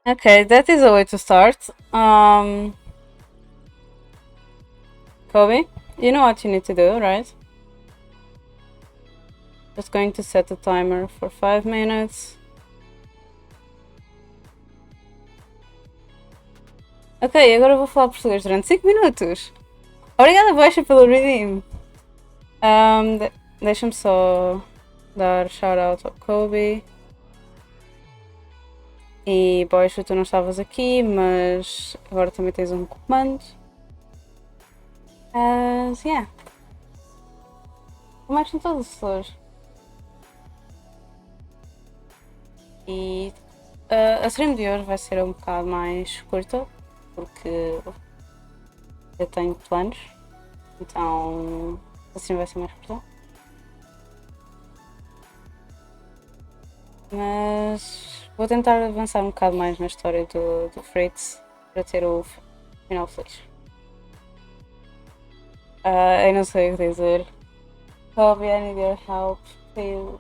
Okay, that is a way to start. Kobe, you know what you need to do, right? Just going to set the timer for 5 minutes. Ok, agora vou falar português durante 5 minutos. Obrigada, Baixa, pelo redeem. Deixa-me só dar shout-out ao Kobe. E Baixa, tu não estavas aqui, mas agora também tens um comando. Yeah. Como é que estão todos os flores? E a stream de hoje vai ser um bocado mais curta, porque eu tenho planos, então a stream vai ser mais curta. Mas vou tentar avançar um bocado mais na história do Fritz para ter o final feliz. Eu não sei o que dizer. Kobe, I need your help, please.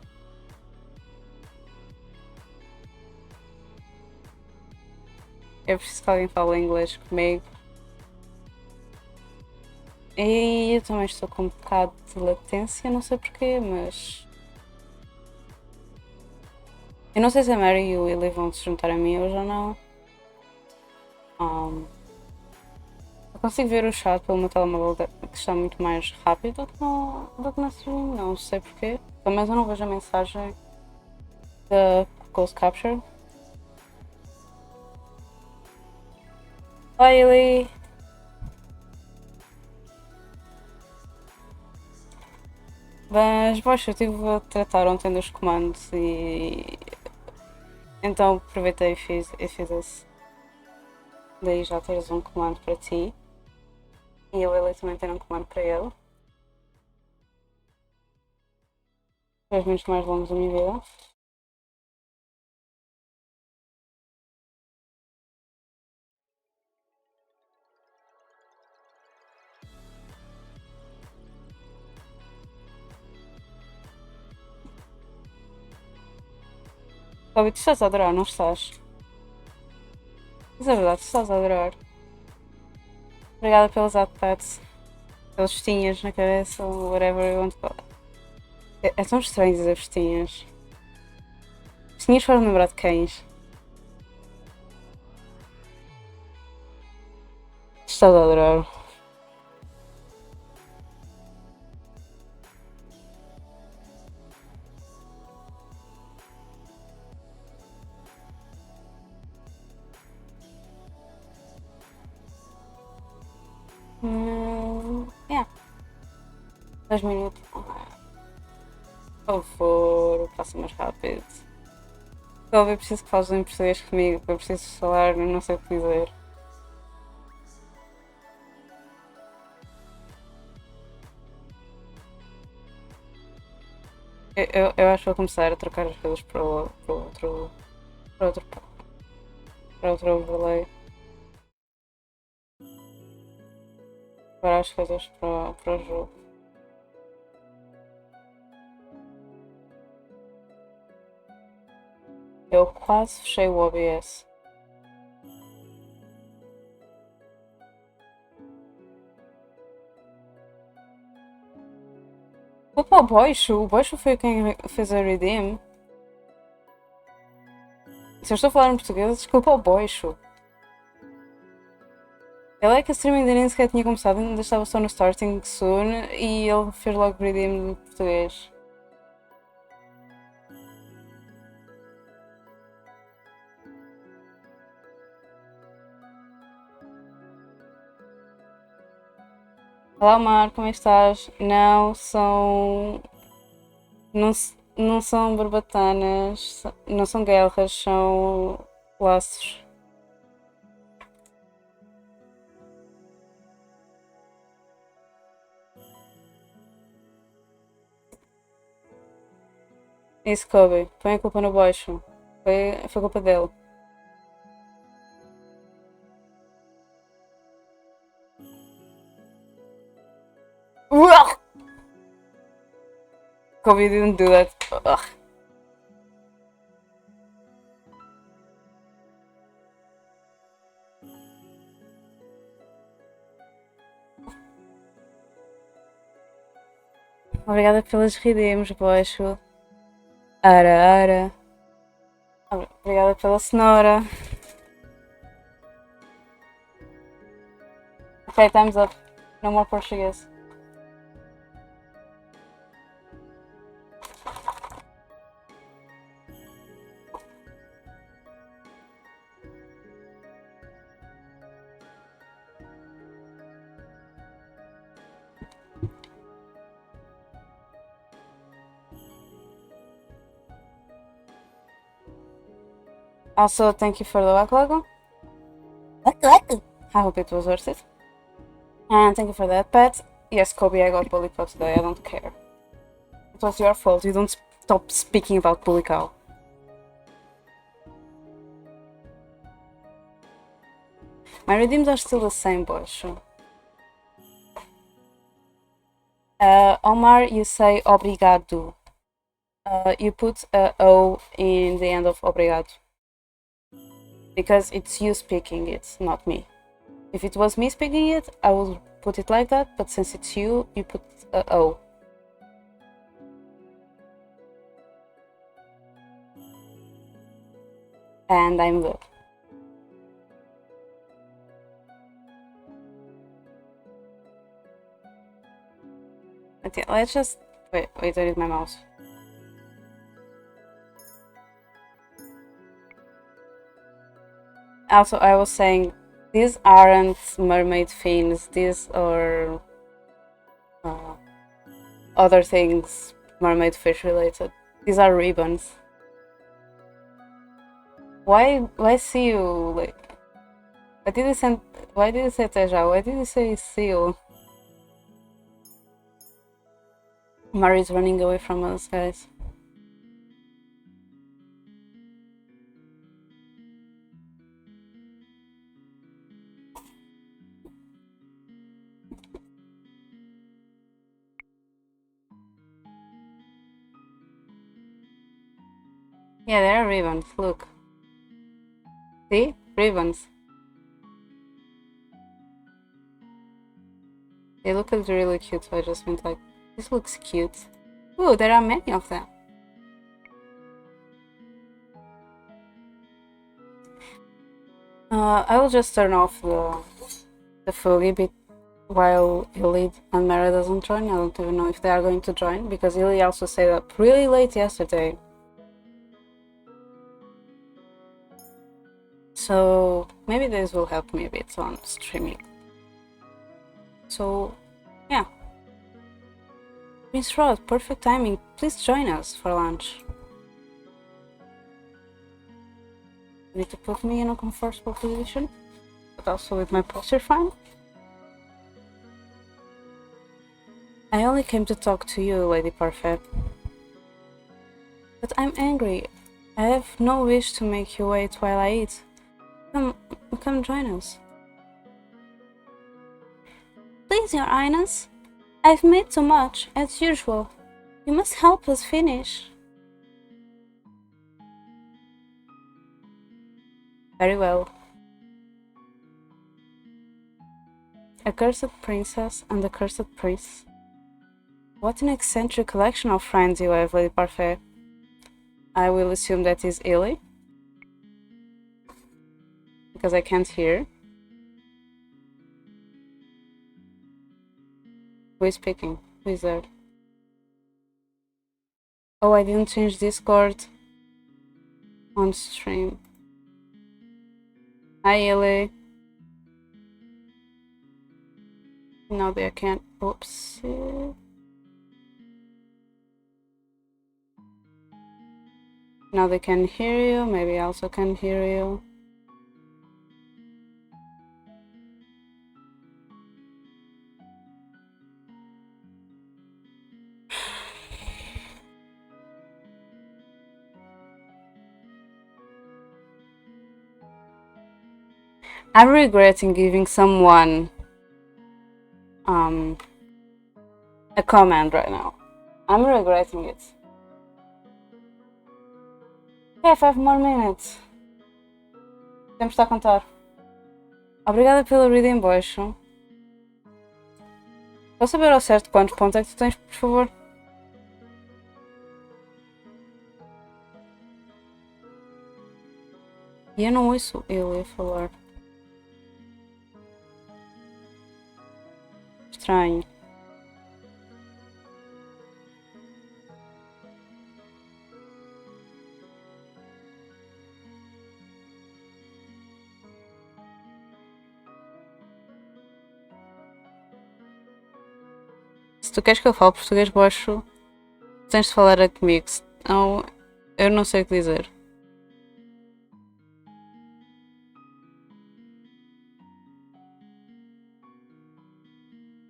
Eu preciso que alguém fale inglês comigo. E eu também estou com um bocado de latência, não sei porquê, mas. Eu não sei se a Mary e o Illy vão se juntar a mim hoje ou não. Eu consigo ver o chat pelo meu telemóvel que está muito mais rápido do que na stream, não sei porquê. Pelo menos eu não vejo a mensagem da Ghost Capture. Oi, Illy! Mas, poxa, eu estive a tratar ontem dos comandos e. Então aproveitei e fiz esse. Daí já tens um comando para ti. E eu Illy também tenho um comando para ele. Os minutos mais longos da minha vida. Óbvio, tu estás a adorar, não estás? Mas é verdade, tu estás a adorar. Obrigada pelos outfits, pelas festinhas na cabeça, whatever you want to call it. É tão estranho dizer festinhas. Festinhas faz-me lembrar de cães. Estás a adorar. Yeah. 10 minutos. Por favor, passa mais rápido. Eu preciso que falas em português comigo, eu preciso falar, não sei o que dizer. Eu acho que vou começar a trocar as coisas para outro, para outro overlay. Para as coisas para o jogo. Eu quase fechei o OBS. Opa, o Boixo foi quem fez a redeem. Se eu estou a falar em português, desculpa ao Boixo. Ele é que a stream ainda nem sequer tinha começado, ainda estava só no starting soon e ele fez logo redeem em português. Olá Mar, como estás? Não são. Não são barbatanas, não são guerras, são laços. Isso, Kobe, põe a culpa no baixo. Foi culpa dele. Ugh! Kobe didn't do that. Ugh. Obrigada pelas redeems, boixo. Ara. Obrigada pela cenoura. Ok, time's up. No more Portuguese. Also, thank you for the waku. I hope it was worth it. And thank you for that, pet. Yes, Kobe, I got bully cow today. I don't care. It was your fault. You don't stop speaking about bully cow. My redeems are still the same, boys. Omar, you say obrigado. You put a O in the end of obrigado. Because it's you speaking it, not me. If it was me speaking it, I would put it like that, but since it's you, you put a O. And I'm good. Okay, let's just... Wait, there is my mouse. Also, I was saying, these aren't mermaid fins, these are other things mermaid fish related. These are ribbons. Why see you like... Why did you say Teja? Why did you say seal? Mari's running away from us, guys. Yeah, there are ribbons, look. See? Ribbons. They look really cute, so I just went like, this looks cute. Ooh, there are many of them. I will just turn off the Fugi bit while Illy and Mara doesn't join. I don't even know if they are going to join, because Illy also stayed up really late yesterday. So maybe this will help me a bit on streaming. So yeah. Prince Rod, perfect timing. Please join us for lunch. You need to put me in a comfortable position, but also with my posture fine. I only came to talk to you, Lady Parfait. But I'm angry. I have no wish to make you wait while I eat. Come join us. Please, Your Highness. I've made too much, as usual. You must help us finish. Very well. A cursed princess and a cursed prince. What an eccentric collection of friends you have, Lady Parfait. I will assume that is Illy, because I can't hear. Who is speaking? Who is there? Oh, I didn't change Discord on stream. Hi, Illy. No, they can't. Oops. Now they can hear you. Maybe I also can hear you. I'm regretting giving someone a comment right now. I'm regretting it. Okay, 5 more minutes. Temos de a contar. Obrigada pelo reading, boixo. Vou saber ao certo quantos pontos é que tu tens, por favor? E eu não ouço ele a falar. Estranho. Se tu queres que eu fale português baixo, tens de falar comigo. Não, eu não sei o que dizer.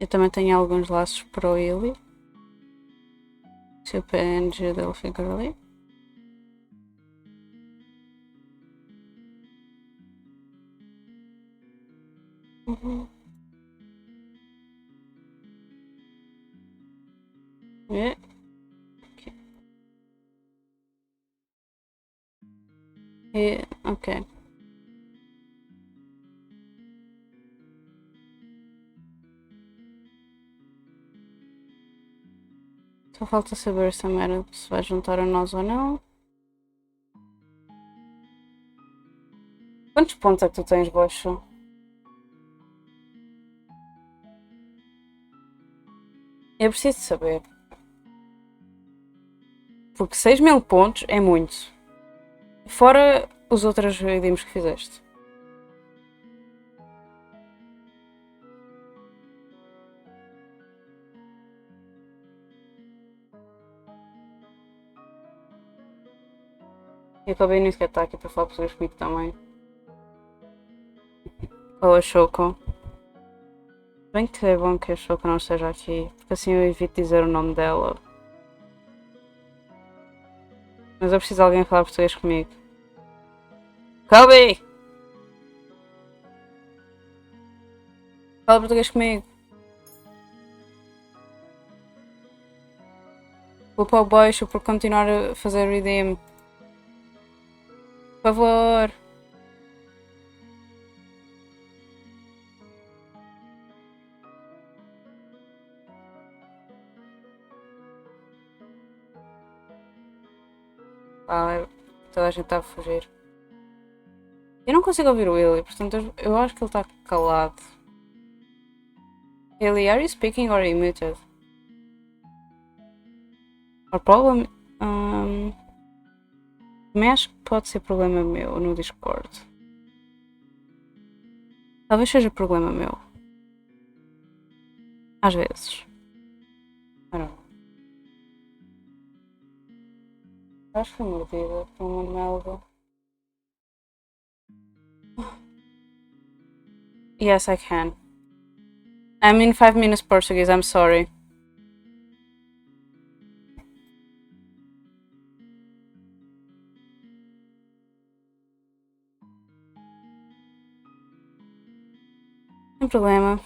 Eu também tenho alguns laços para o Illy. Tipo a energia dele fica ali. Uhum. É. Ok. Só falta saber se a Mera se vai juntar a nós ou não. Quantos pontos é que tu tens, baixo? Eu preciso de saber. Porque 6.000 pontos é muito. Fora os outros redeems que fizeste. E acabei nem sequer estar aqui para falar pessoas comigo também. Ou a Choco. Bem que é bom que a Choco não esteja aqui, porque assim eu evito dizer o nome dela. Mas eu preciso de alguém falar português comigo. Kobe! Fala português comigo. Vou para o baixo por continuar a fazer redeem. Por favor. Ah, toda a gente está a fugir. Eu não consigo ouvir o Illy, portanto eu acho que ele está calado. Illy, are you speaking or are you muted? Or problem... Também acho que pode ser problema meu no Discord. Talvez seja problema meu. Às vezes. I don't know. Acho que foi mordida por uma melga. Yes, I can. I'm in 5 minutes Portuguese, I'm sorry. Sem problema.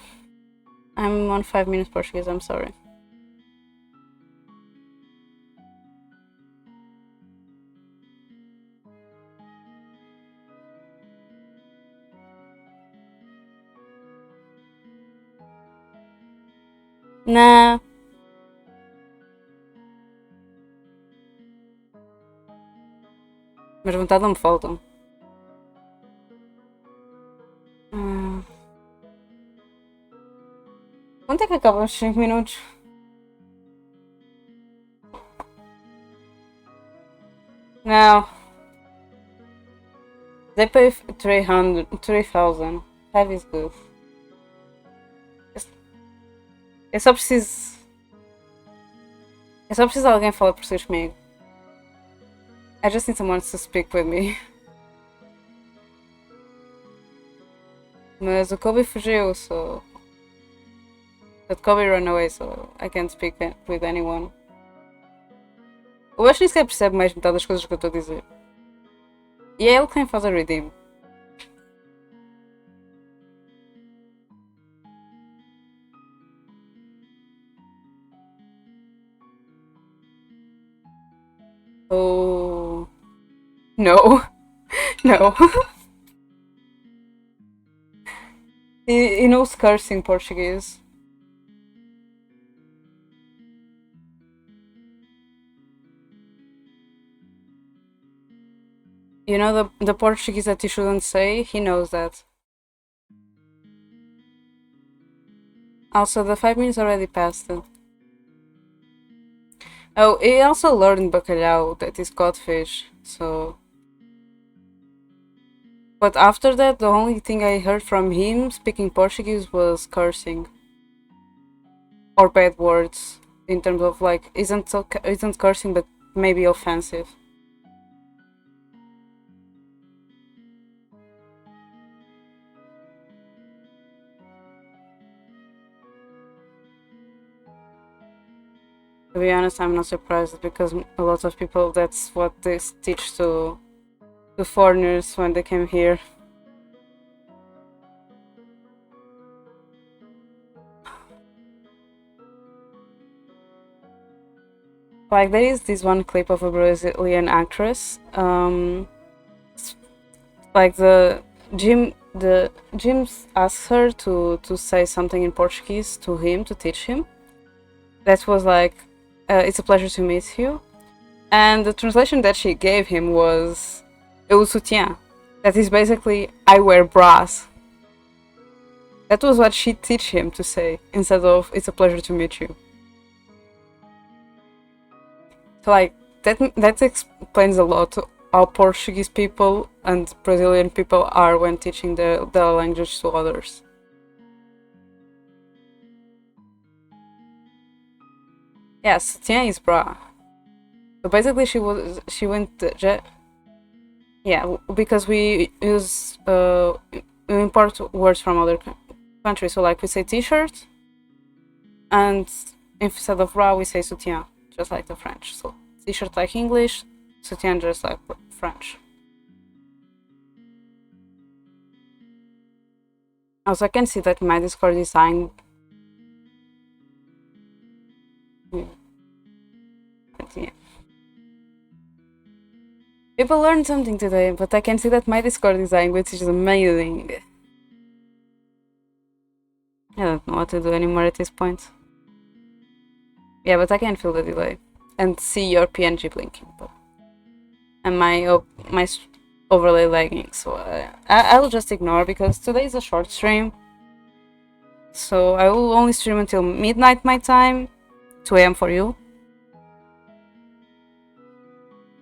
I'm on 5 minutes Portuguese, I'm sorry. Não. Mas vontade não me faltam. Quanto é que acabam os 5 minutos? Não. They pay 300, 3,000. 5 is good. Eu só preciso. Eu só preciso de alguém falar por vocês comigo. I just need someone to speak with me. Mas o Kobe fugiu, so. But Kobe ran away, so I can't speak with anyone. Eu acho que nem sequer percebe mais metade das coisas que eu estou a dizer. E é ele quem faz a redeem. Oh. No. No. He knows curse in Portuguese. You know the Portuguese that you shouldn't say? He knows that. Also, the 5 minutes already passed. Oh, he also learned bacalhau, that is codfish, so... But after that, the only thing I heard from him speaking Portuguese was cursing. Or bad words, in terms of like, isn't cursing, but maybe offensive. To be honest, I'm not surprised because a lot of people, that's what they teach to foreigners when they came here. Like there is this one clip of a Brazilian actress, like the Jim asks her to say something in Portuguese to him to teach him. That was like, "It's a pleasure to meet you," and the translation that she gave him was "Eu sutiã." That is basically "I wear bras." That was what she teach him to say instead of "It's a pleasure to meet you." So like that explains a lot how Portuguese people and Brazilian people are when teaching the language to others. Yes, sutiã is bra. So basically, she went yeah, because we use we import words from other countries. So like we say t-shirt, and instead of bra we say soutien, just like the French. So t-shirt like English, soutien just like French. Also, I can see that my Discord is signed. Yeah. People learned something today, but I can see that my Discord is dying, which is amazing. I don't know what to do anymore at this point. Yeah, but I can feel the delay and see your PNG blinking, but and my overlay lagging. So I will just ignore because today is a short stream. So I will only stream until midnight my time, 2 a.m. for you.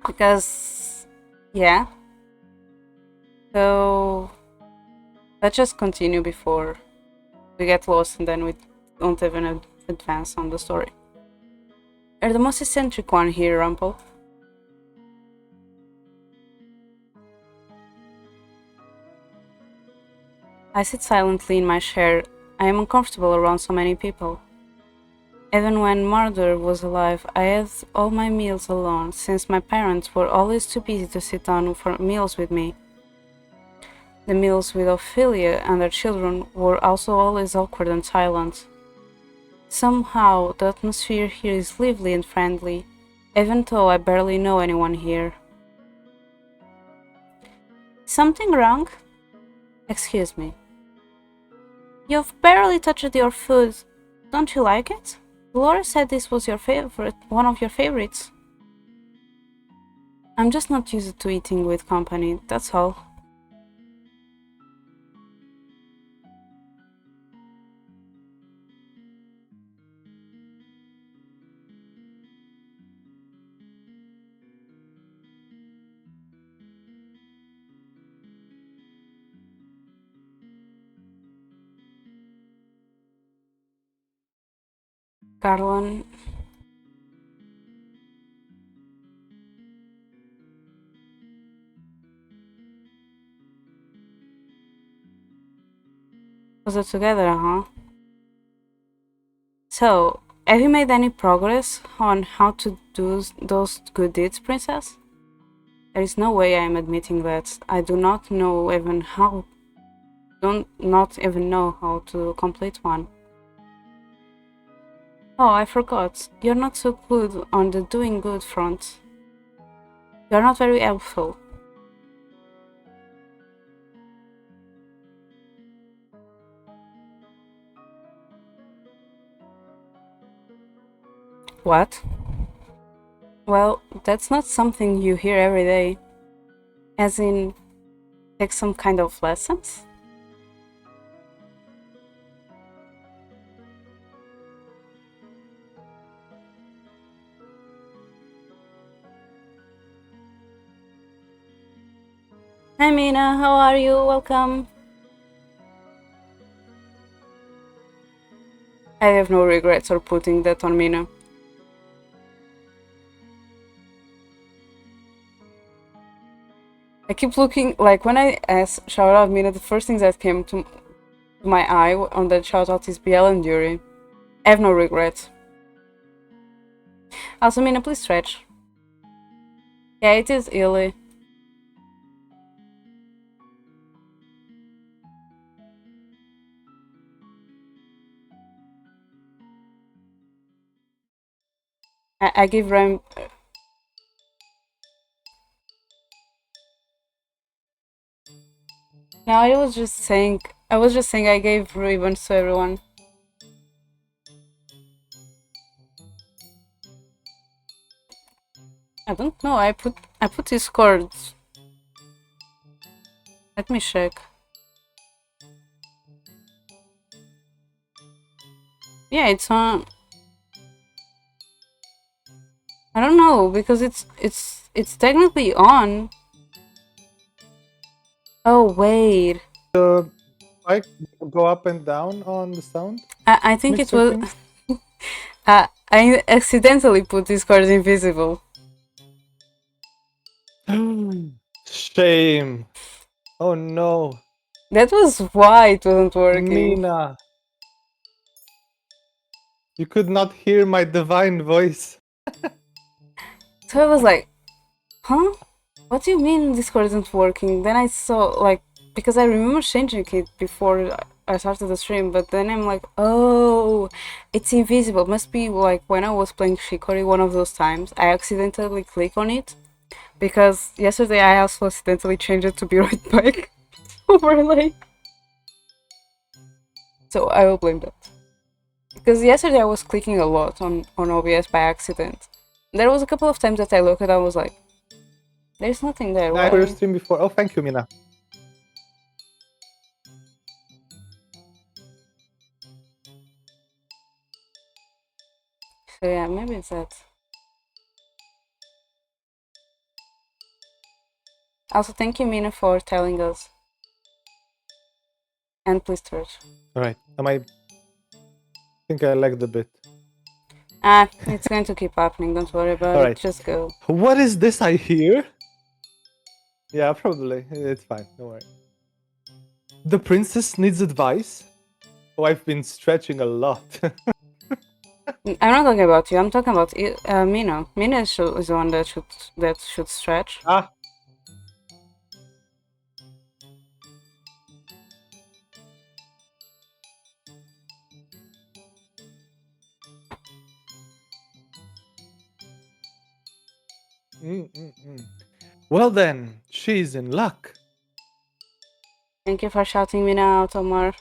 Because yeah. So let's just continue before we get lost and then we don't even advance on the story. You're the most eccentric one here, Rumpel. I sit silently in my chair. I am uncomfortable around so many people. Even when Murder was alive, I had all my meals alone, since my parents were always too busy to sit down for meals with me. The meals with Ophelia and her children were also always awkward and silent. Somehow, the atmosphere here is lively and friendly, even though I barely know anyone here. Something wrong? Excuse me. You've barely touched your food. Don't you like it? Laura said this was your favorite, one of your favorites. I'm just not used to eating with company, that's all. Carlin... Was it together, huh? So, have you made any progress on how to do those good deeds, Princess? There is no way I am admitting that. I do not know even how... not even know how to complete one. Oh, I forgot. You're not so good on the doing good front. You're not very helpful. What? Well, that's not something you hear every day. As in, take some kind of lessons? Hi Mina, how are you? Welcome. I have no regrets for putting that on Mina. I keep looking, like when I asked shout out Mina, the first things that came to my eye on that shout out is BL and Yuri. I have no regrets. Also, Mina, please stretch. Yeah, it is Illy. I give Rem. No, I was just saying. I gave ribbons to everyone. I don't know. I put these cards. Let me check. Yeah, it's on. I don't know because it's technically on. Oh wait. I go up and down on the sound. I think it was. I accidentally put these cards invisible. Shame. Oh no. That was why it wasn't working. Mina. You could not hear my divine voice. So I was like, huh? What do you mean Discord isn't working? Then I saw, like, because I remember changing it before I started the stream, but then I'm like, oh, it's invisible. Must be like when I was playing Shikori one of those times, I accidentally click on it. Because yesterday I also accidentally changed it to be right back overlay. So I will blame that. Because yesterday I was clicking a lot on OBS by accident. There was a couple of times that I looked and I was like, there's nothing there. I Why? stream before. Oh, thank you, Mina. So yeah, maybe it's that. Also, thank you, Mina, for telling us. And please search. Alright. I think I like the bit. It's going to keep happening. Don't worry about Alright. it. Just go. What is this I hear? Yeah, probably. It's fine. Don't worry. The princess needs advice? Oh, I've been stretching a lot. I'm not talking about you. I'm talking about Mina. Mina is the one that should stretch. Ah. Well then, she's in luck. Thank you for shouting Mina out, Omar.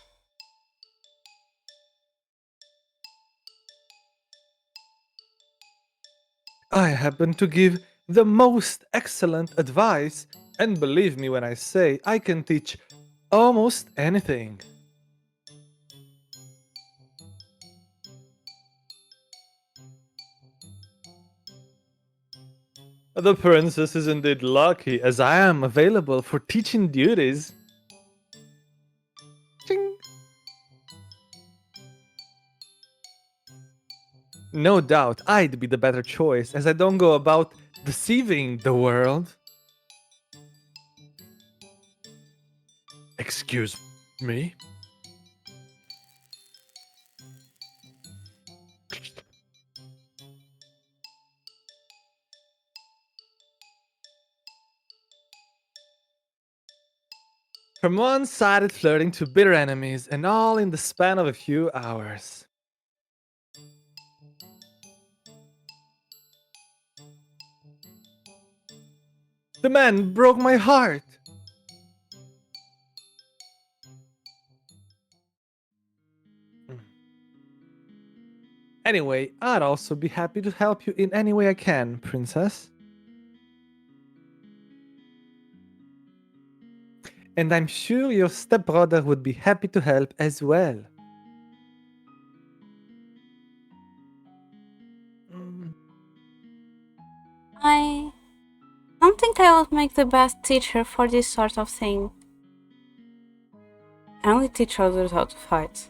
I happen to give the most excellent advice, and believe me when I say I can teach almost anything. The princess is indeed lucky, as I am available for teaching duties. Ching. No doubt I'd be the better choice, as I don't go about deceiving the world. Excuse me? From one-sided flirting to bitter enemies, and all in the span of a few hours. The man broke my heart. Anyway, I'd also be happy to help you in any way I can, princess. And I'm sure your stepbrother would be happy to help as well. I don't think I would make the best teacher for this sort of thing. I only teach others how to fight.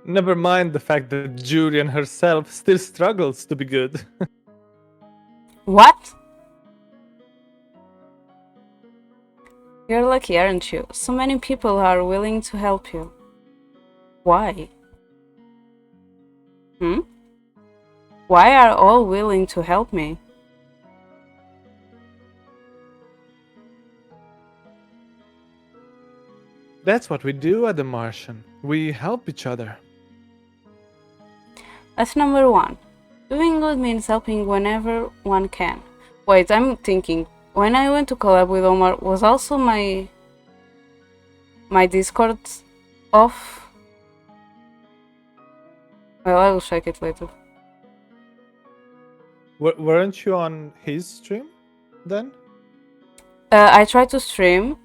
Never mind the fact that Julian herself still struggles to be good. What? You're lucky, aren't you? So many people are willing to help you. Why? Why are all willing to help me? That's what we do at the Martian. We help each other. That's number one. Doing good means helping whenever one can. Wait, I'm thinking. When I went to collab with Omar, was also my Discord off? Well, I will check it later. Weren't you on his stream then? I tried to stream,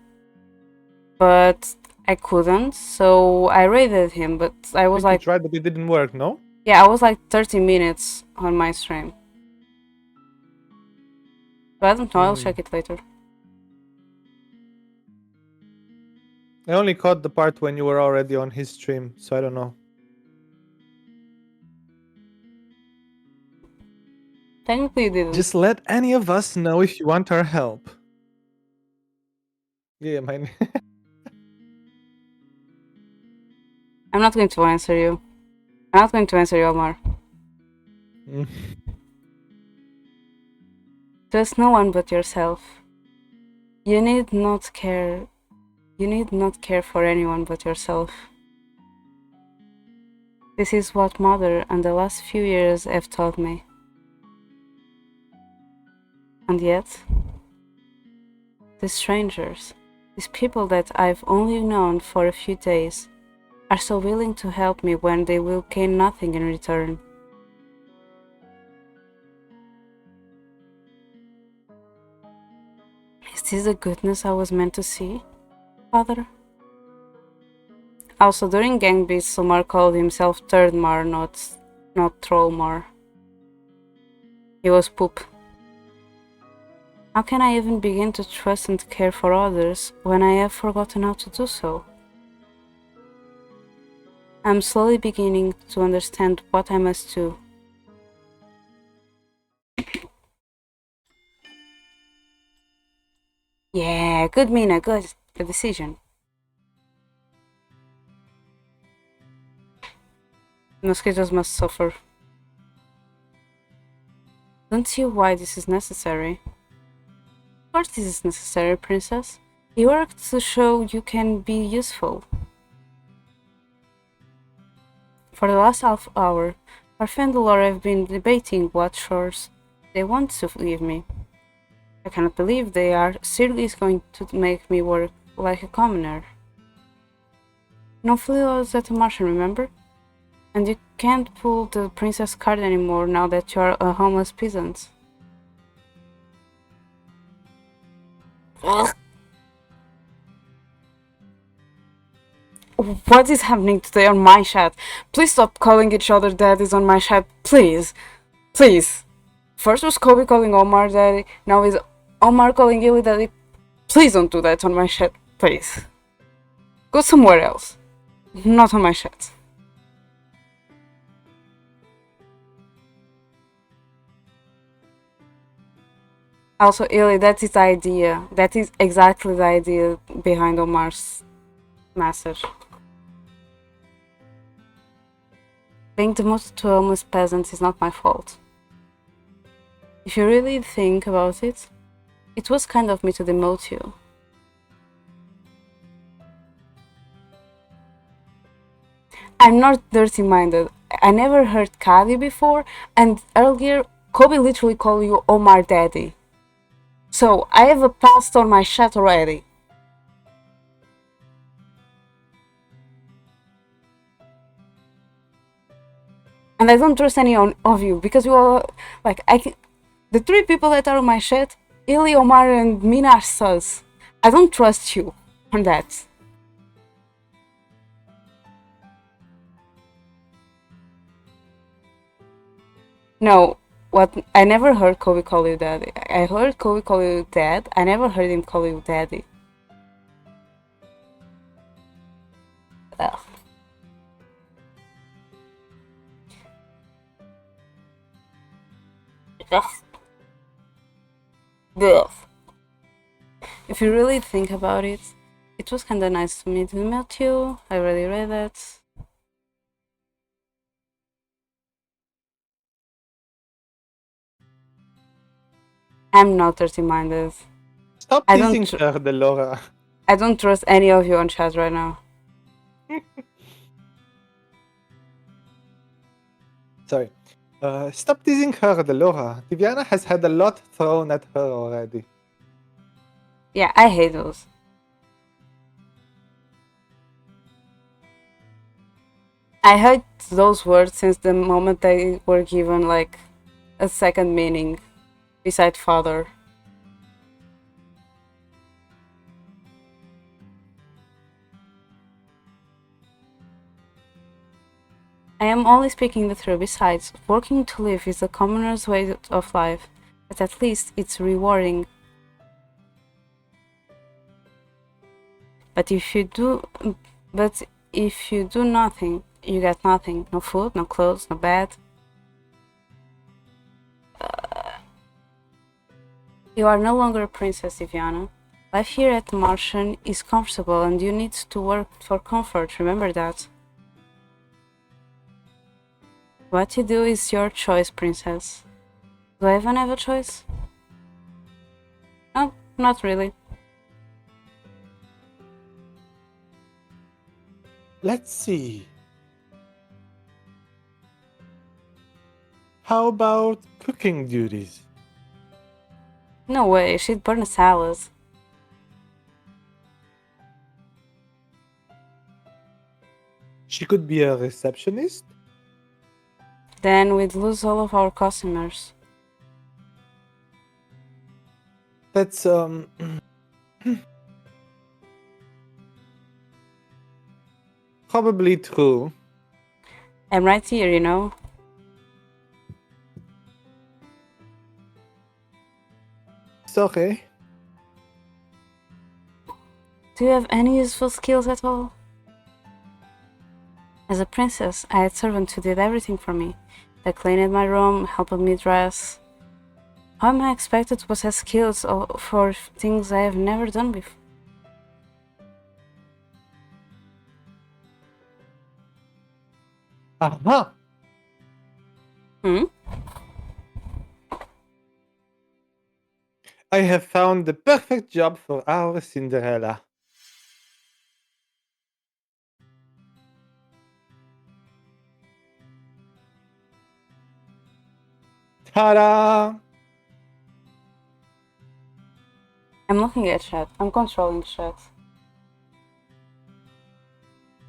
but I couldn't, so I raided him, but I was You like, tried, but it didn't work, no? yeah, I was like 30 minutes on my stream. But I don't know, I'll check it later. I only caught the part when you were already on his stream, so I don't know. Technically you didn't. Just let any of us know if you want our help. Yeah, mine. I'm not going to answer you. I'm not going to answer you, Omar. Trust no one but yourself. You need not care for anyone but yourself. This is what Mother and the last few years have taught me. And yet, these strangers, these people that I've only known for a few days, are so willing to help me when they will gain nothing in return. Is this the goodness I was meant to see, Father? Also, during Gang Beasts, Omar called himself Third Mar, not Troll Mar. He was poop. How can I even begin to trust and care for others when I have forgotten how to do so? I'm slowly beginning to understand what I must do. Yeah, good Mina, good decision. Mosquitoes must suffer. Don't see why this is necessary. Of course this is necessary, Princess. You work to show you can be useful. For the last half hour, Parfait and Laura have been debating what chores they want to leave me. I cannot believe they are seriously going to make me work like a commoner. No flaws at the Martian, remember? And you can't pull the princess card anymore now that you are a homeless peasant. What is happening today on my chat? Please stop calling each other daddies on my chat, please. Please. First was Kobe calling Omar daddy, now is Omar calling Illy daddy. Please don't do that on my chat, please. Go somewhere else. Not on my chat. Also, Illy, that is the idea. That is exactly the idea behind Omar's message. Being demoted to a homeless peasant is not my fault. If you really think about it, it was kind of me to demote you. I'm not dirty-minded. I never heard Kadi before, and earlier Kobe literally called you Omar Daddy. So I have a past on my chat already. And I don't trust any of you because you all like The three people that are on my chat, Illy, Omar, and Mina are sus. I don't trust you on that. No, what? I never heard Kobe call you daddy. I heard Kobe call you dad. I never heard him call you daddy. Ugh. Ugh. Ugh. If you really think about it, it was kinda nice to meet you. I really read that. I'm not dirty-minded. Stop I teasing don't. her, Delora. I don't trust any of you on chat right now. Sorry. Stop teasing her, Delora. Tiviana has had a lot thrown at her already. Yeah, I hate those. I heard those words since the moment they were given like a second meaning beside father. I am only speaking the truth. Besides, working to live is the commoner's way of life, but at least it's rewarding. But if you do nothing, you get nothing. No food, no clothes, no bed. You are no longer a princess, Iviana. Life here at the Martian is comfortable and you need to work for comfort, remember that. What you do is your choice, princess. Do I even have a choice? No, not really. Let's see. How about cooking duties? No way, she'd burn a salad. She could be a receptionist? Then we'd lose all of our customers. That's, probably true. I'm right here, you know? Sorry. Do you have any useful skills at all? As a princess, I had servants who did everything for me. They cleaned my room, helped me dress. How am I expected to possess skills for things I have never done before? Aha! Hmm? I have found the perfect job for our Cinderella. Ta-da! I'm looking at chat. I'm controlling chat.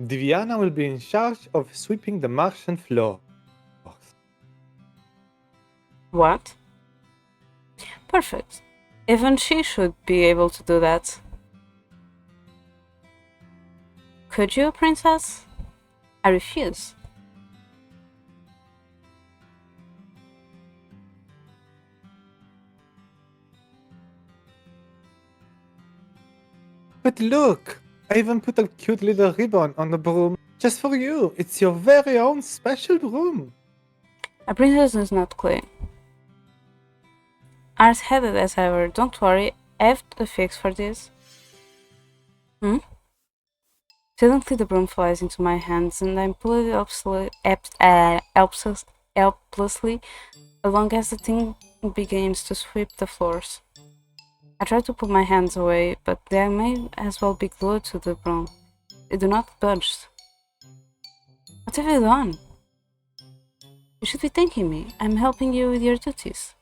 Diviana will be in charge of sweeping the Martian floor. What? Perfect. Even she should be able to do that. Could you, princess? I refuse. But look! I even put a cute little ribbon on the broom just for you. It's your very own special broom. A princess is not clean. Hard-headed as ever. Don't worry, I have a fix for this. Hmm? Suddenly the broom flies into my hands and I pull it helplessly along as the thing begins to sweep the floors. I try to pull my hands away, but they may as well be glued to the broom. They do not budge. What have you done? You should be thanking me. I'm helping you with your duties.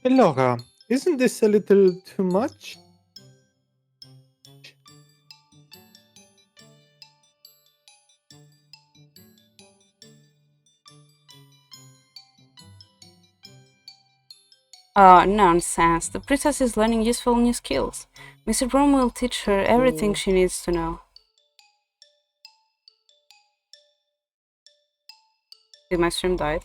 Hey, Laura, isn't this a little too much? Nonsense. The princess is learning useful new skills. Mr. Broom will teach her everything she needs to know. Did my stream died?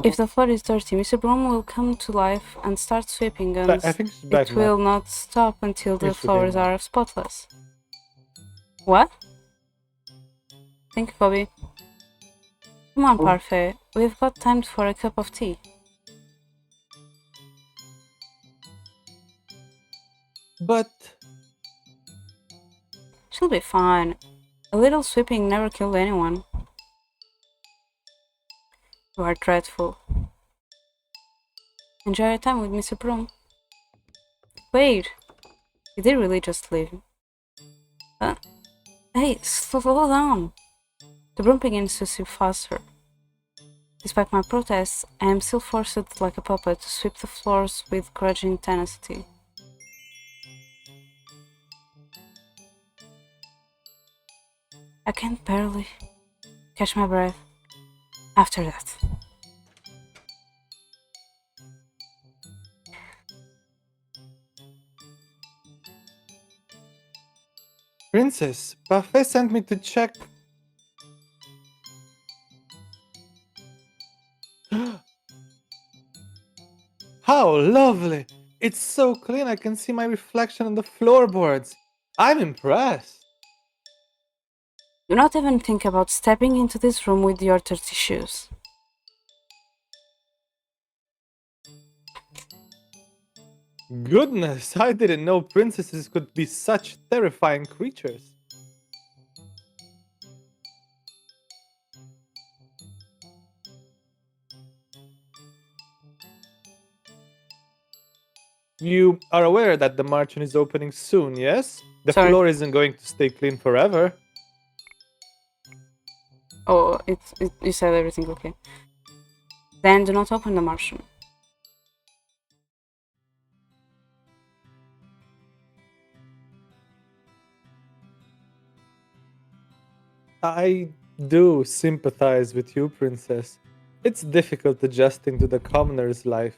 If the floor is dirty, Mr. Broom will come to life and start sweeping, and I think she's back it now. will not stop until the Yes, we floors can. are spotless. What? Thank you, Bobby. Come on, Parfait. We've got time for a cup of tea. But She'll be fine. A little sweeping never killed anyone. You are dreadful. Enjoy your time with Mr. Broom. Wait! Did they really just leave? Hey, slow down! The broom begins to sweep faster. Despite my protests, I am still forced like a puppet to sweep the floors with grudging tenacity. I can barely catch my breath after that. Princess, Parfait sent me to check. How lovely! It's so clean I can see my reflection on the floorboards. I'm impressed. Do not even think about stepping into this room with your dirty shoes. Goodness, I didn't know princesses could be such terrifying creatures. You are aware that the margin is opening soon, yes? The Sorry. floor isn't going to stay clean forever. Oh, you said everything okay. Then do not open the marshroom. I do sympathize with you, princess. It's difficult adjusting to the commoner's life.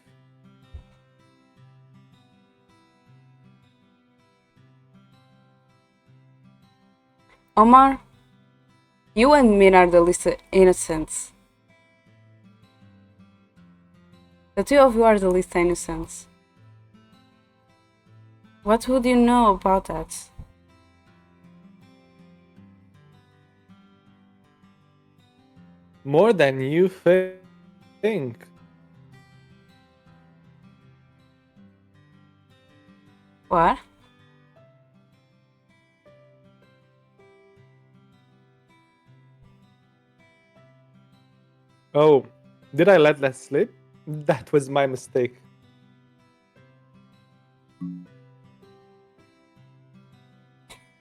Omar, you and Min are the least innocents. The two of you are the least innocents. What would you know about that? More than you think. What? Oh, did I let that slip? That was my mistake.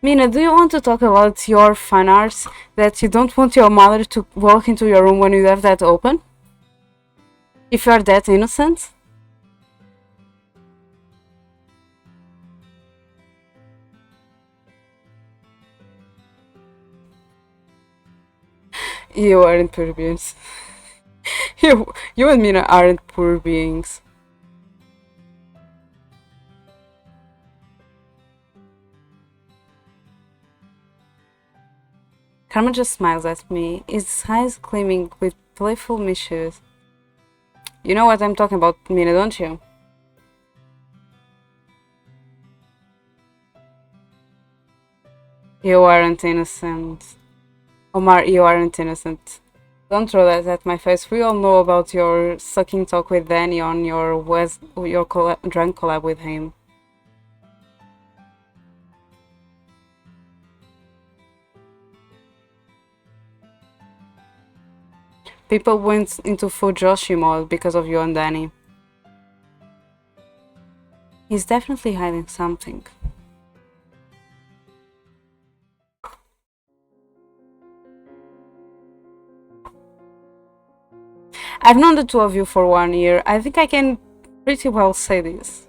Mina, do you want to talk about your fan arts that you don't want your mother to walk into your room when you have that open? If you are that innocent? You aren't poor beings. you and Mina aren't poor beings. Karma just smiles at me, his eyes gleaming with playful mischief. You know what I'm talking about, Mina, don't you? You aren't innocent. Omar, you aren't innocent. Don't throw that at my face. We all know about your sucking talk with Danny on your drunk collab with him. People went into Fujoshi mode because of you and Danny. He's definitely hiding something. I've known the two of you for 1 year. I think I can pretty well say this.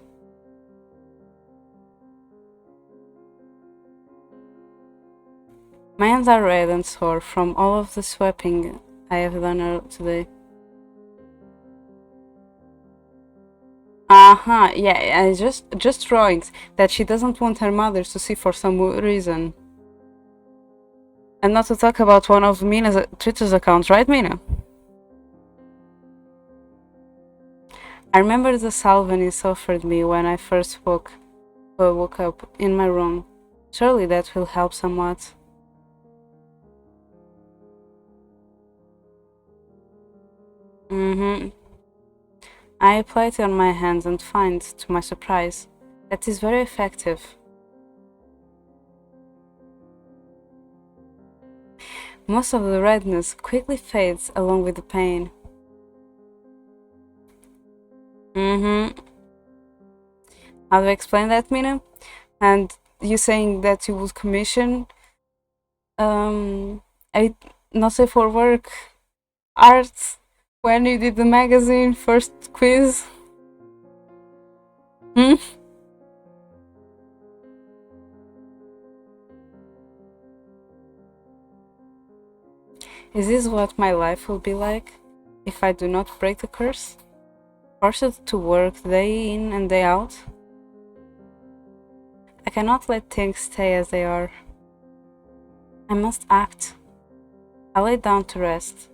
My hands are red and sore from all of the sweeping I have done today. Yeah, just drawings that she doesn't want her mother to see for some reason. And not to talk about one of Mina's Twitter's accounts, right, Mina? I remember the salve he offered me when I first woke up in my room. Surely that will help somewhat. I apply it on my hands and find, to my surprise, that is very effective. Most of the redness quickly fades along with the pain. How do I explain that, Mina? And you saying that you would commission not safe for work art when you did the magazine first quiz? Is this what my life will be like if I do not break the curse? Forced to work day in and day out? I cannot let things stay as they are. I must act. I lay down to rest.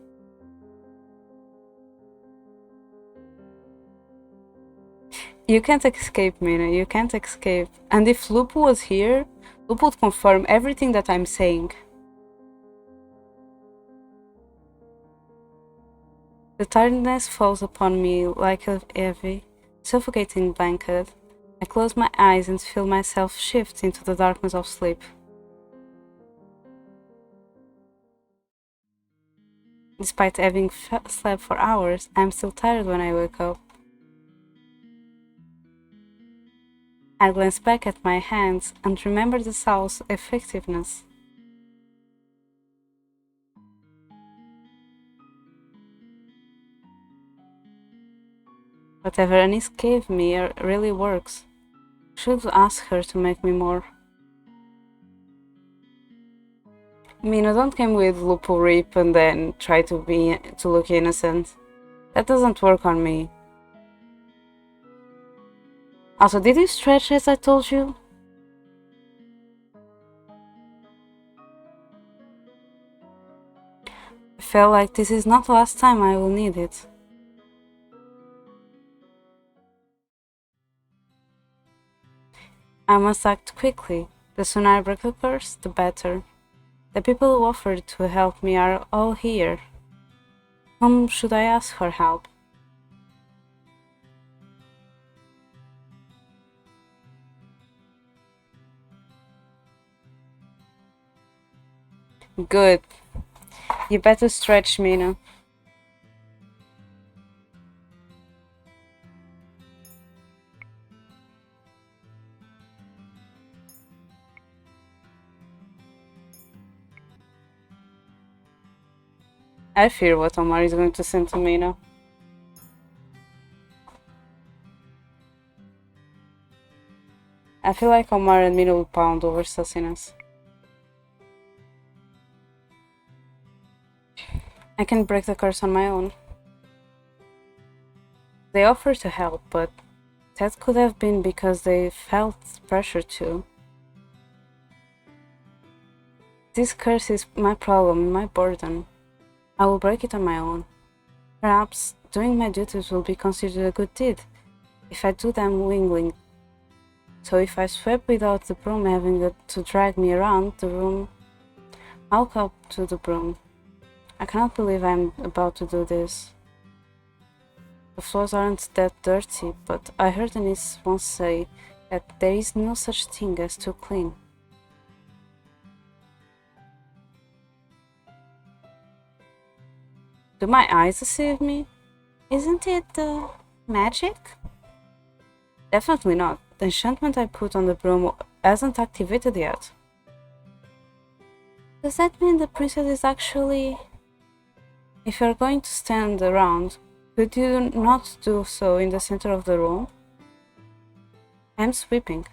You can't escape, Mina, you can't escape. And if Lupo was here, Lupo would confirm everything that I'm saying. The tiredness falls upon me like a heavy, suffocating blanket. I close my eyes and feel myself shift into the darkness of sleep. Despite having slept for hours, I'm still tired when I wake up. I glance back at my hands and remember the salve's effectiveness. Whatever Anis gave me really works. Should ask her to make me more. Mina, don't come with Lupo Rip and then try to look innocent. That doesn't work on me. Also, did you stretch as I told you? I feel like this is not the last time I will need it. I must act quickly. The sooner I break the curse, the better. The people who offered to help me are all here. Whom should I ask for help? Good. You better stretch, Mina. I fear what Omar is going to send to Mina. I feel like Omar and Mina will pound over sassiness. I can break the curse on my own. They offered to help, but that could have been because they felt pressure to. This curse is my problem, my burden. I will break it on my own. Perhaps doing my duties will be considered a good deed if I do them willingly. So if I sweep without the broom having to drag me around the room, I'll go up to the broom. I cannot believe I'm about to do this. The floors aren't that dirty, but I heard Anis once say that there is no such thing as too clean. Do my eyes deceive me? Isn't it magic? Definitely not. The enchantment I put on the broom hasn't activated yet. Does that mean the princess is actually... If you're going to stand around, Could you not do so in the center of the room? I'm sweeping.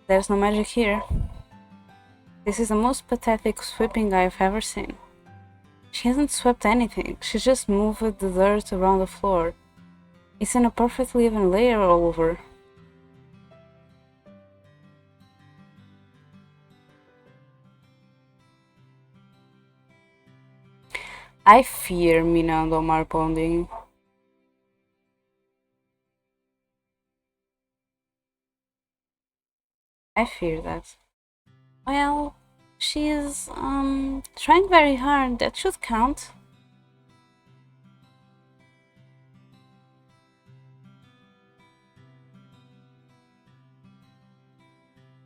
There's no magic here. This is the most pathetic sweeping I've ever seen. She hasn't swept anything, she just moved the dirt around the floor. It's in a perfectly even layer all over. I fear Mina and Omar bonding. I fear that. Well, she's trying very hard. That should count.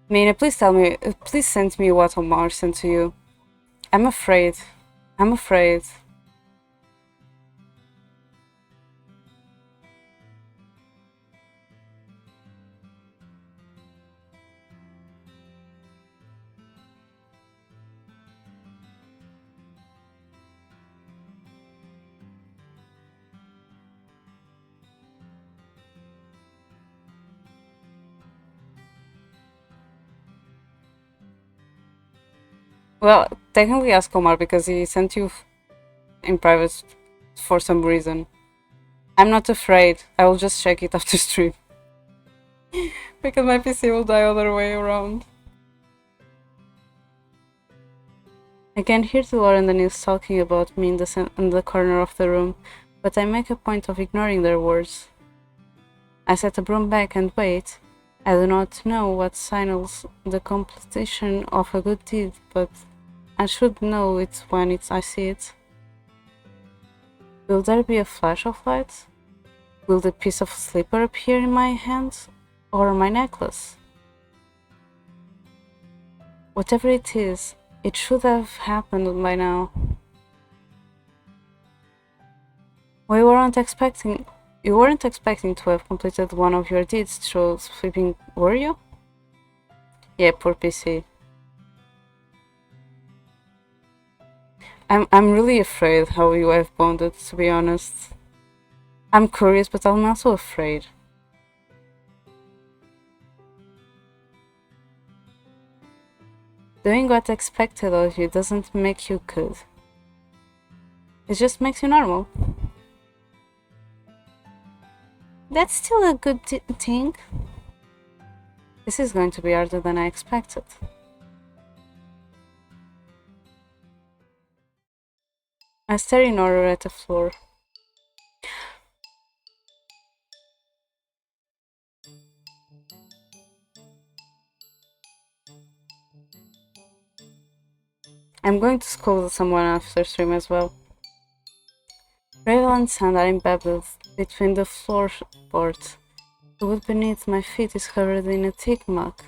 Mina, please tell me, please send me what Omar sent to you. I'm afraid. I'm afraid. Well, technically ask Omar because he sent you in private for some reason. I'm not afraid. I will just check it after stream. Because my PC will die other way around. I can hear Delore and Denise talking about me in the corner of the room, but I make a point of ignoring their words. I set the broom back and wait. I do not know what signals the completion of a good deed, but I should know it when I see it. Will there be a flash of light? Will the piece of slipper appear in my hand? Or my necklace? Whatever it is, it should have happened by now. You weren't expecting to have completed one of your deeds through sweeping, were you? Yeah, poor PC. I'm really afraid how you have bonded, to be honest. I'm curious, but I'm also afraid. Doing what's expected of you doesn't make you good. It just makes you normal. That's still a good thing. This is going to be harder than I expected. I stare in horror at the floor. I'm going to scold someone after stream as well. Gravel and sand are embedded between the floorboards. The wood beneath my feet is covered in a thick muck.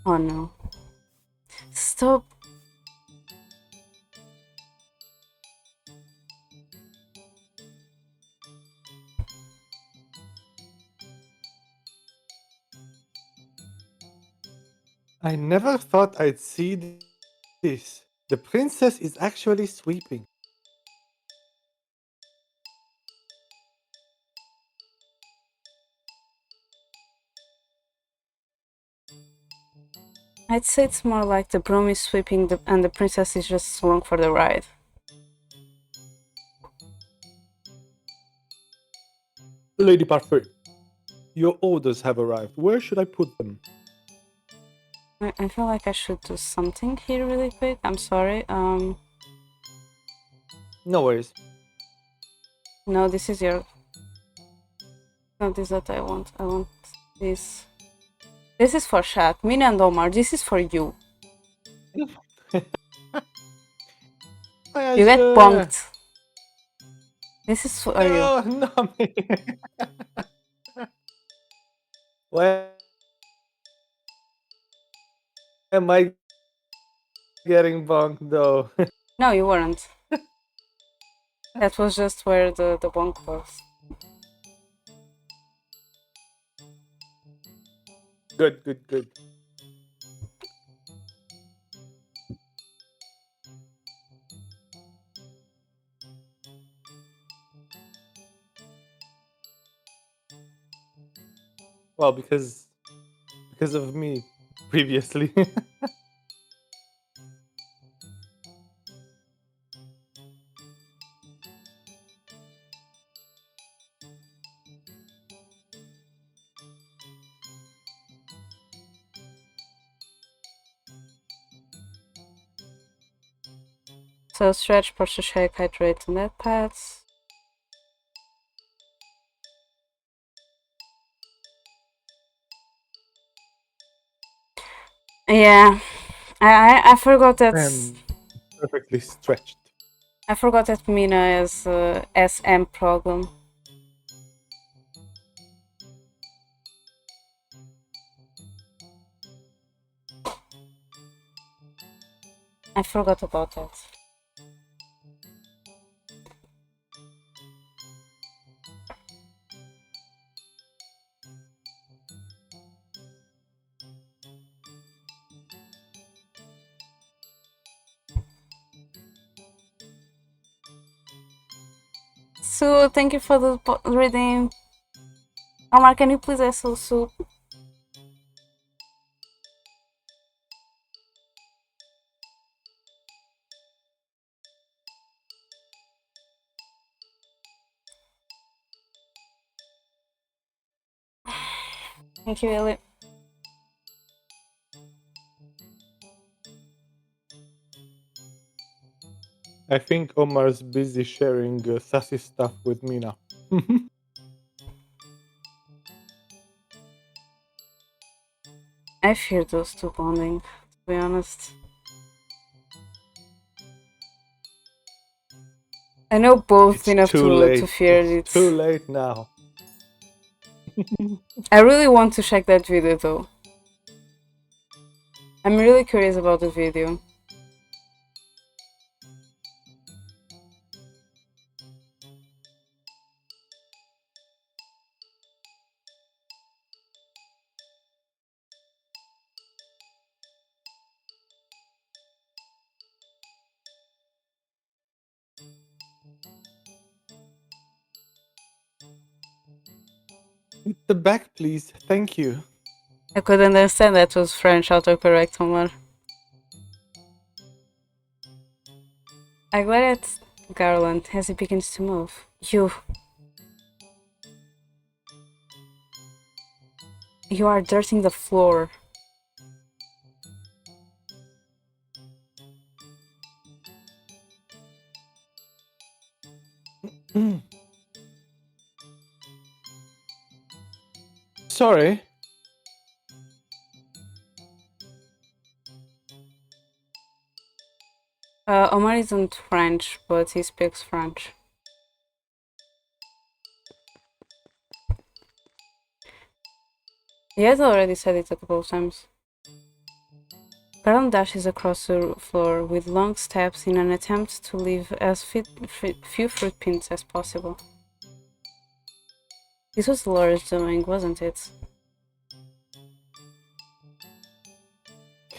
Oh no. Stop! I never thought I'd see this. The princess is actually sweeping. I'd say it's more like the broom is sweeping and the princess is just along for the ride. Lady Parfait, your orders have arrived. Where should I put them? I feel like I should do something here really quick. I'm sorry. No worries. No, this is your... No, this is what I want. I want this. This is for chat. Mina and Omar, this is for you. You get bonked. This is for you. No, me. Why am I getting bonked though? No, you weren't. That was just where the bonk was. Good, good, good. Well, because of me previously. So stretch, posture, shake, hydrate, and that pads. Yeah, I forgot that. I'm perfectly stretched. I forgot that Mina has a SM problem. I forgot about that. Sue, thank you for the reading. Omar, can you please answer Sue? Thank you, Illy. I think Omar's busy sharing sassy stuff with Mina. I fear those two bonding, to be honest. I know both It's enough too to late. fear It's it. too late now. I really want to check that video though. I'm really curious about the video. Hit the back, please. Thank you. I could understand that was French autocorrect, Omar. I glare at Garland as he begins to move. You are dirting the floor. Sorry. Omar isn't French, but he speaks French. He has already said it a couple of times. Garland dashes across the floor with long steps in an attempt to leave as few fruit pins as possible. This was Laura's doing, wasn't it?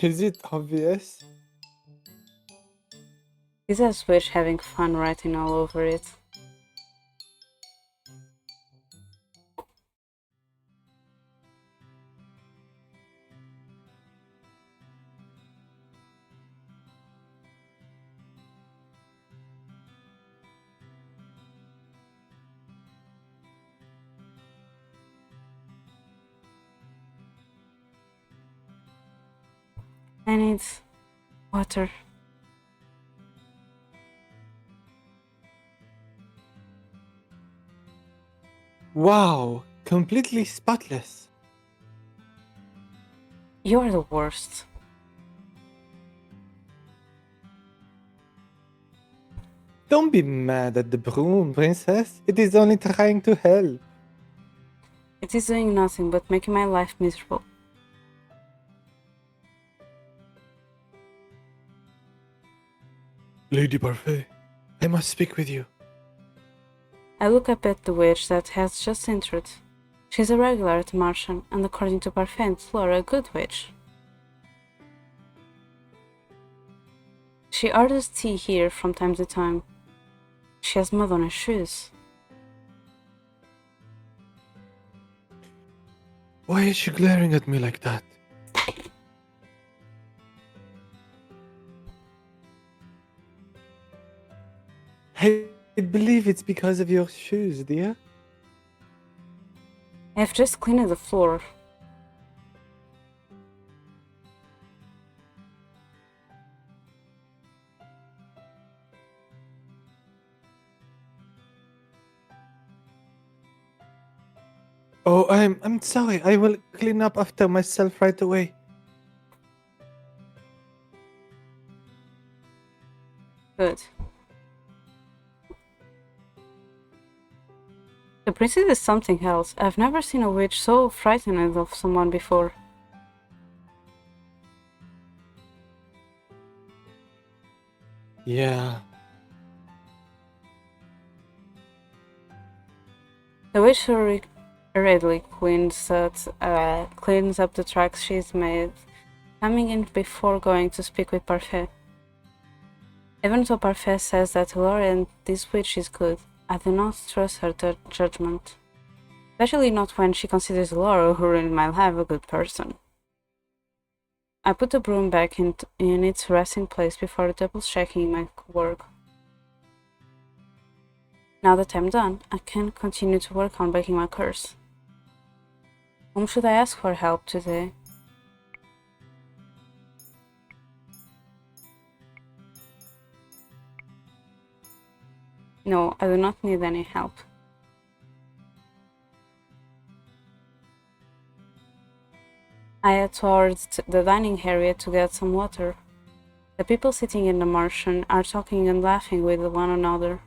Is it obvious? He's a switch having fun writing all over it. I need water. Wow, completely spotless. You are the worst. Don't be mad at the broom, princess. It is only trying to help. It is doing nothing but making my life miserable. Lady Parfait, I must speak with you. I look up at the witch that has just entered. She's a regular at the Martian, and according to Parfait and Flora, a good witch. She orders tea here from time to time. She has mud on her shoes. Why is she glaring at me like that? I believe it's because of your shoes, dear. I've just cleaned the floor. Oh, I'm sorry. I will clean up after myself right away. Good. The princess is something else. I've never seen a witch so frightened of someone before. Yeah. The witch hurriedly cleans up the tracks she's made, coming in before going to speak with Parfait. Even though Parfait says that Laura and this witch is good, I do not trust her judgment. Especially not when she considers Laura, who ruined my life, a good person. I put the broom back in its resting place before double-checking my work. Now that I'm done, I can continue to work on breaking my curse. Whom should I ask for help today? No, I do not need any help. I head towards the dining area to get some water. The people sitting in the Martian are talking and laughing with one another.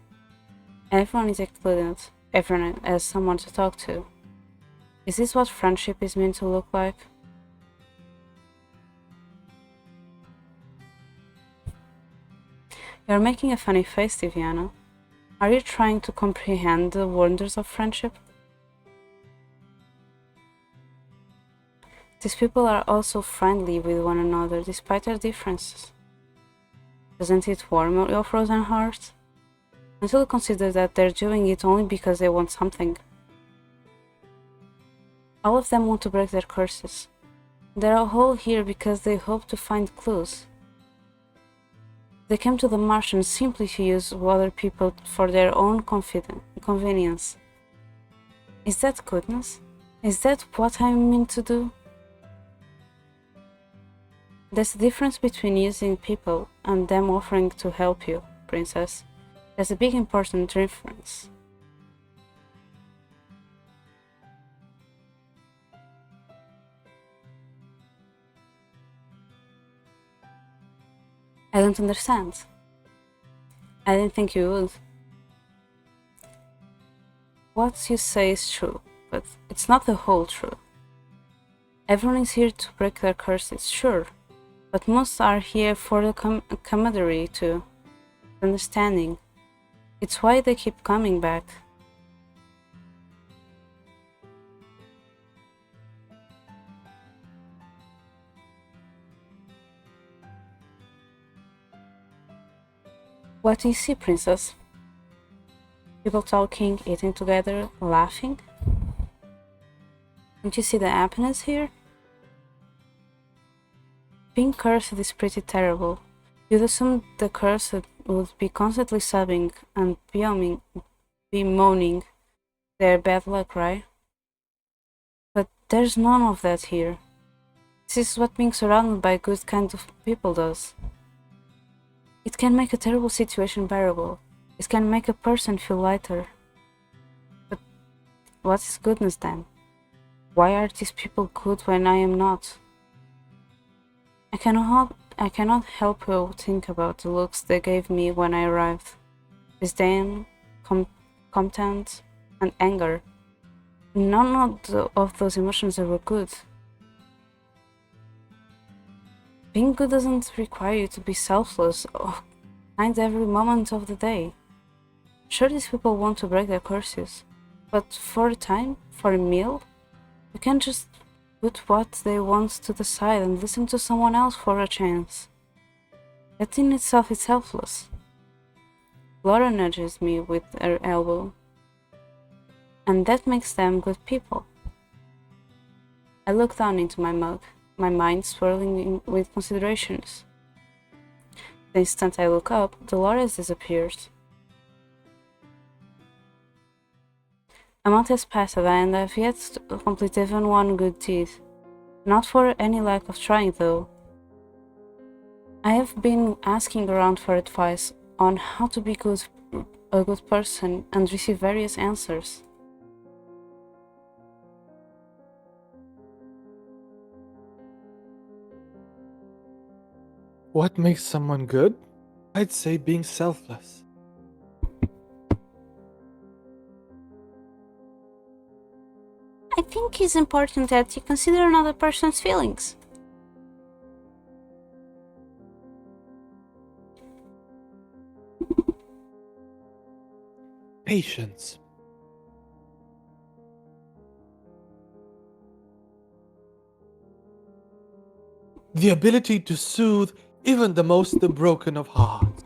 Everyone is included. Everyone has someone to talk to. Is this what friendship is meant to look like? You're making a funny face, Tiviana. Are you trying to comprehend the wonders of friendship? These people are also friendly with one another despite their differences. Doesn't it warm your frozen heart? Until you consider that they're doing it only because they want something. All of them want to break their curses. They're all here because they hope to find clues. They came to the Martian simply to use other people for their own convenience. Is that goodness? Is that what I'm meant to do? There's a difference between using people and them offering to help you, princess. There's a big important difference. I don't understand. I didn't think you would. What you say is true, but it's not the whole truth. Everyone is here to break their curses, sure, but most are here for the camaraderie too, understanding. It's why they keep coming back. What do you see, princess? People talking, eating together, laughing? Don't you see the happiness here? Being cursed is pretty terrible. You'd assume the cursed would be constantly sobbing and bemoaning their bad luck, right? But there's none of that here. This is what being surrounded by good kind of people does. It can make a terrible situation bearable. It can make a person feel lighter. But what is goodness then? Why are these people good when I am not? I cannot help but think about the looks they gave me when I arrived. Disdain, contempt, and anger. None of those emotions were good. Being good doesn't require you to be selfless or kind every moment of the day. Sure, these people want to break their curses, but for a time, for a meal, You can't just put what they want to the side and listen to someone else for a chance. That in itself is selfless. Laura nudges me with her elbow, and that makes them good people. I look down into my mug, my mind swirling with considerations. The instant I look up, Dolores disappears. A month has passed and I have yet to complete even one good deed. Not for any lack of trying, though. I have been asking around for advice on how to be a good person and receive various answers. What makes someone good? I'd say being selfless. I think it's important that you consider another person's feelings. Patience. The ability to soothe even the most broken of hearts.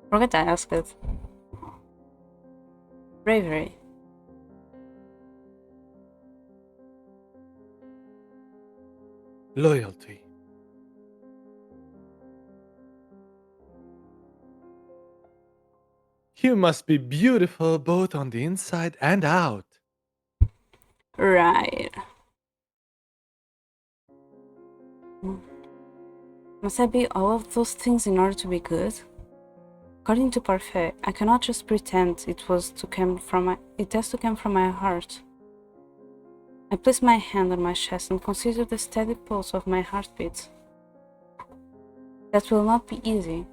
Forget I asked it. Bravery. Loyalty. You must be beautiful both on the inside and out. Right. Must I be all of those things in order to be good? According to Parfait, I cannot just pretend it has to come from my heart. I place my hand on my chest and consider the steady pulse of my heartbeat. That will not be easy.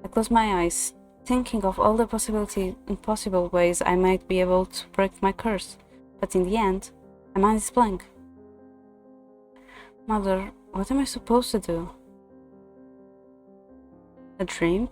I close my eyes, thinking of all the possible ways I might be able to break my curse, but in the end, my mind is blank. Mother, what am I supposed to do? A dream?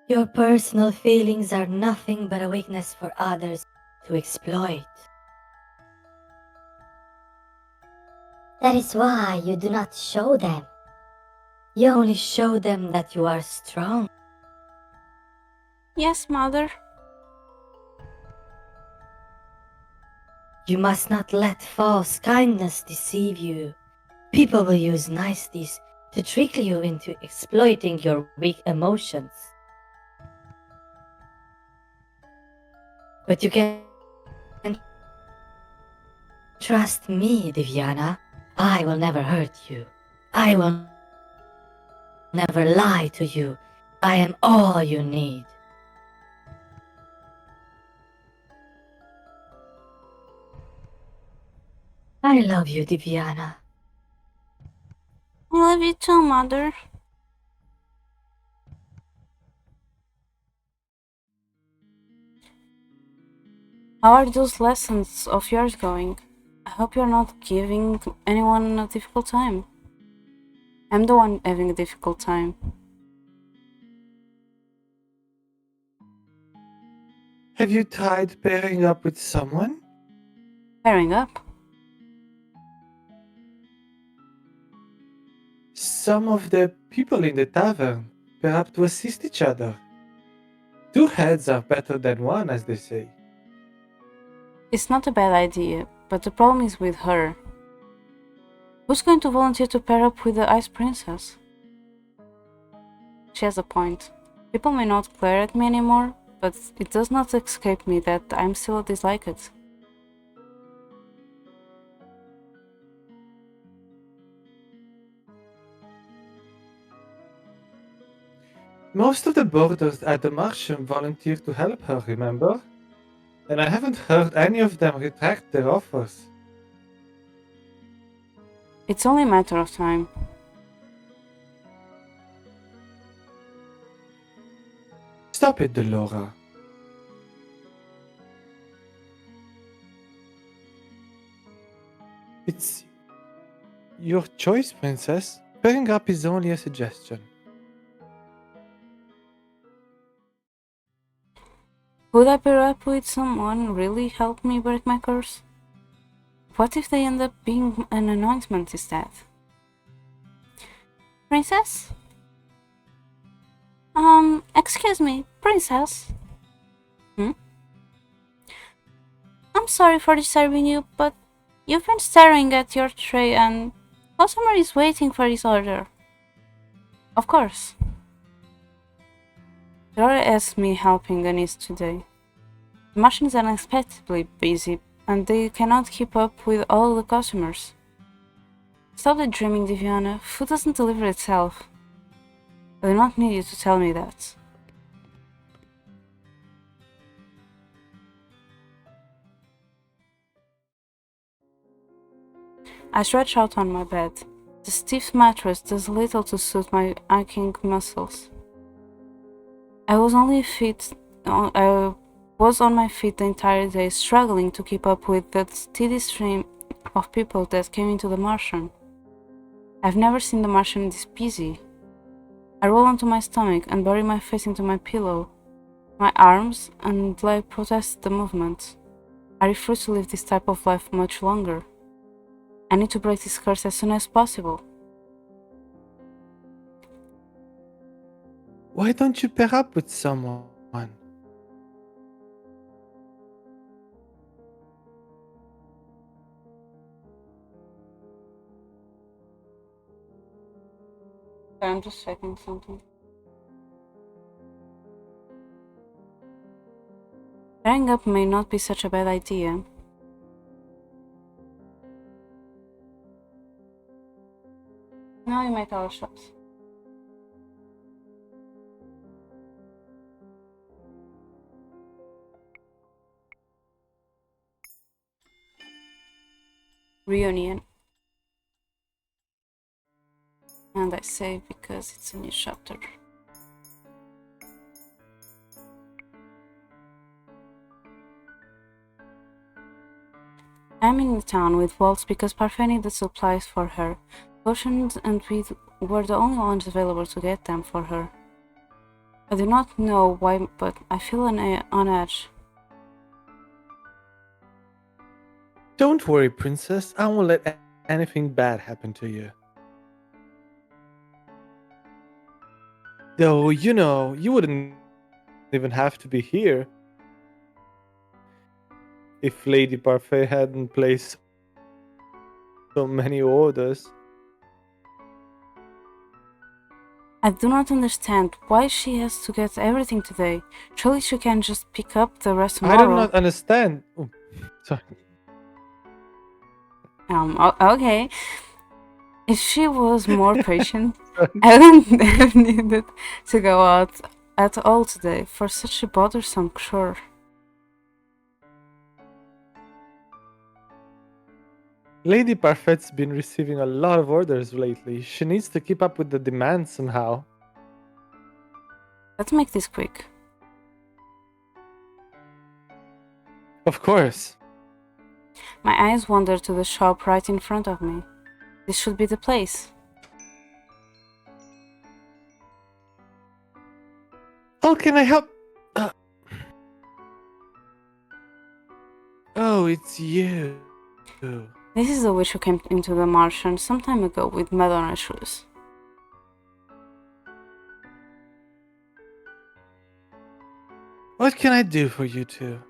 Your personal feelings are nothing but a weakness for others to exploit. That is why you do not show them. You only show them that you are strong. Yes, Mother. You must not let false kindness deceive you. People will use niceties to trick you into exploiting your weak emotions. But you can trust me, Divyana. I will never hurt you. I will never lie to you. I am all you need. I love you, Divyana. I love you too, Mother. How are those lessons of yours going? I hope you're not giving anyone a difficult time. I'm the one having a difficult time. Have you tried pairing up with someone? Pairing up? Some of the people in the tavern, perhaps to assist each other. Two heads are better than one, as they say. It's not a bad idea, but the problem is with her. Who's going to volunteer to pair up with the Ice Princess? She has a point. People may not glare at me anymore, but it does not escape me that I'm still disliked. Most of the boarders at the Martian volunteered to help her, remember? And I haven't heard any of them retract their offers. It's only a matter of time. Stop it, Delora. It's your choice, princess. Pairing up is only a suggestion. Would I pair up with someone really help me break my curse? What if they end up being an anointment instead? Princess? Excuse me, princess? I'm sorry for disturbing you, but you've been staring at your tray and customer is waiting for his order. Of course. Dora asked me helping Anis today. The machine is unexpectedly busy and they cannot keep up with all the customers. Stop daydreaming, Diviana. Food doesn't deliver itself. I do not need you to tell me that. I stretch out on my bed. The stiff mattress does little to suit my aching muscles. I was on my feet the entire day, struggling to keep up with the steady stream of people that came into the Martian. I've never seen the Martian this busy. I roll onto my stomach and bury my face into my pillow. My arms and leg protest the movement. I refuse to live this type of life much longer. I need to break this curse as soon as possible. Why don't you pair up with someone? I'm just checking something. Pairing up may not be such a bad idea. Now you make our shots. Reunion. And I save because it's a new chapter. I'm in the town with Waltz because Parfait needed supplies for her. Potions and we were the only ones available to get them for her. I do not know why, but I feel on edge. Don't worry, princess. I won't let anything bad happen to you. Though, you wouldn't even have to be here if Lady Parfait hadn't placed so many orders. I do not understand why she has to get everything today. Surely she can just pick up the rest tomorrow. I do not understand. Oh, sorry. Okay. If she was more patient, I wouldn't have needed to go out at all today for such a bothersome chore. Lady Parfait's been receiving a lot of orders lately. She needs to keep up with the demand somehow. Let's make this quick. Of course. My eyes wander to the shop right in front of me. This should be the place. How can I help? Oh, it's you. This is the witch who came into the Martian some time ago with Madonna shoes. What can I do for you two?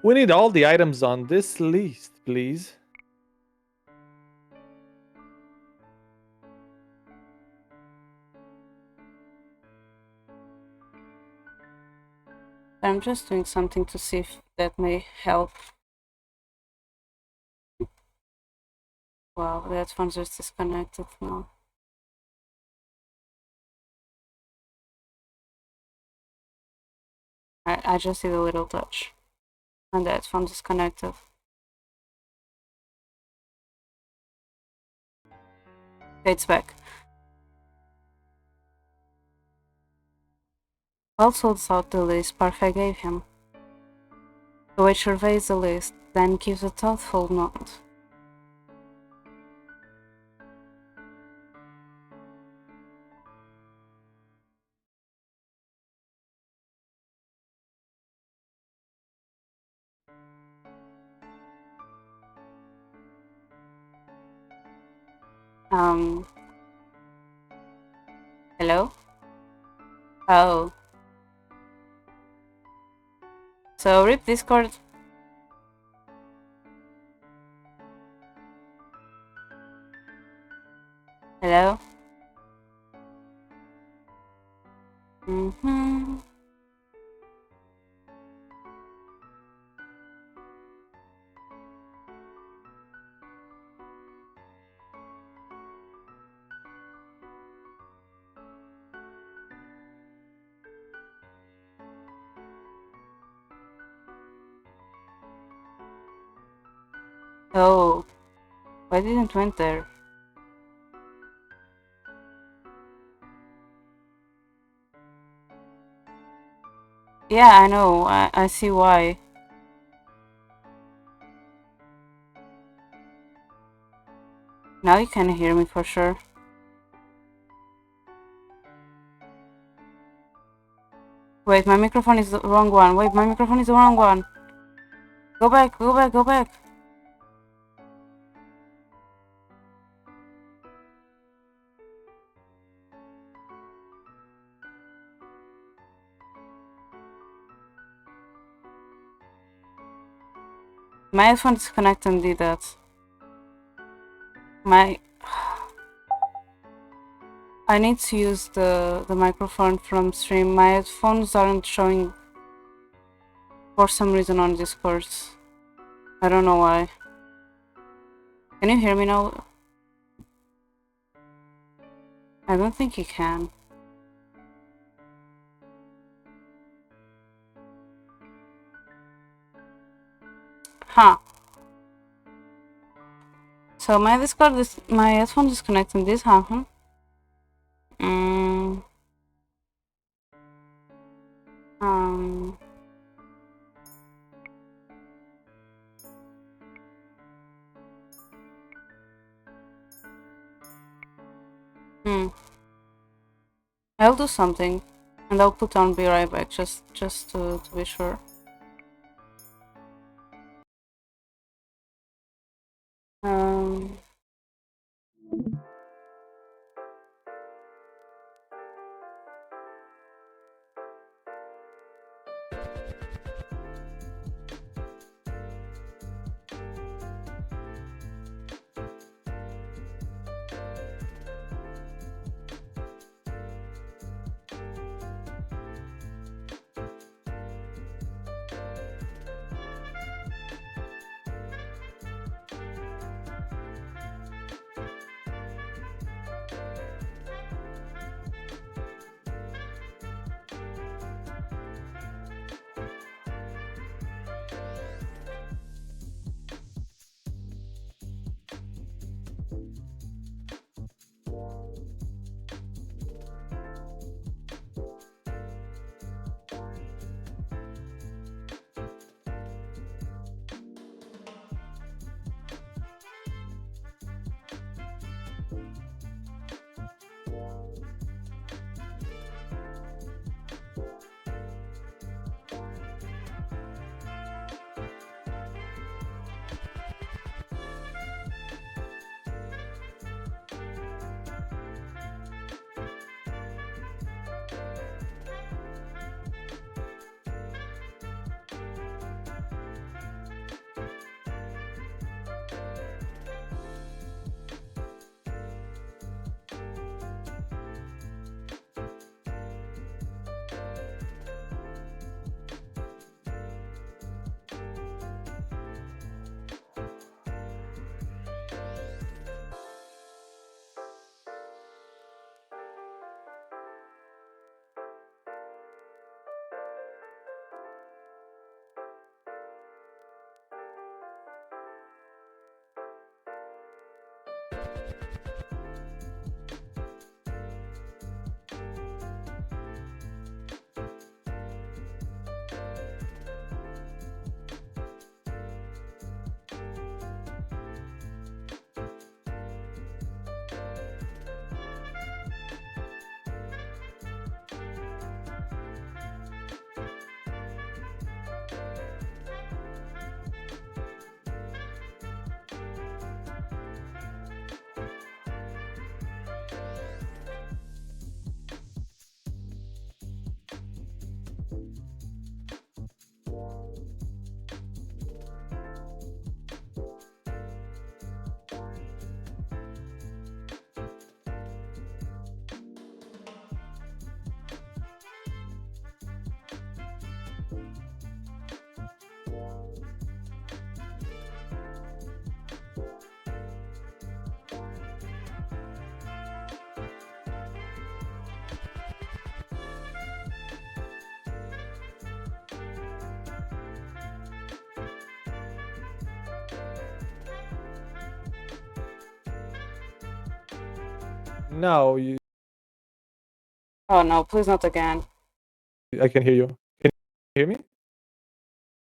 We need all the items on this list, please. I'm just doing something to see if that may help. Wow, the headphones are disconnected now. I just did a little touch. And the headphones disconnected. Okay, it's back. Also sought the list Parfait gave him. The witch surveys the list, then gives a thoughtful nod. Hello? Oh. So, rip Discord. Hello? Mm-hmm. Oh. Why didn't went there? Yeah, I know. I see why. Now you can hear me for sure. Wait, my microphone is the wrong one. Wait, my microphone is the wrong one. Go back, go back, go back. My headphone disconnected and did that. I need to use the microphone from stream. My headphones aren't showing for some reason on Discord. I don't know why. Can you hear me now? I don't think you can. Huh. So my my headphone disconnected. This happened. Um. I'll do something, and I'll put on "Be Right Back" just to be sure. No, you. Oh no, please not again. I can hear you. Can you hear me?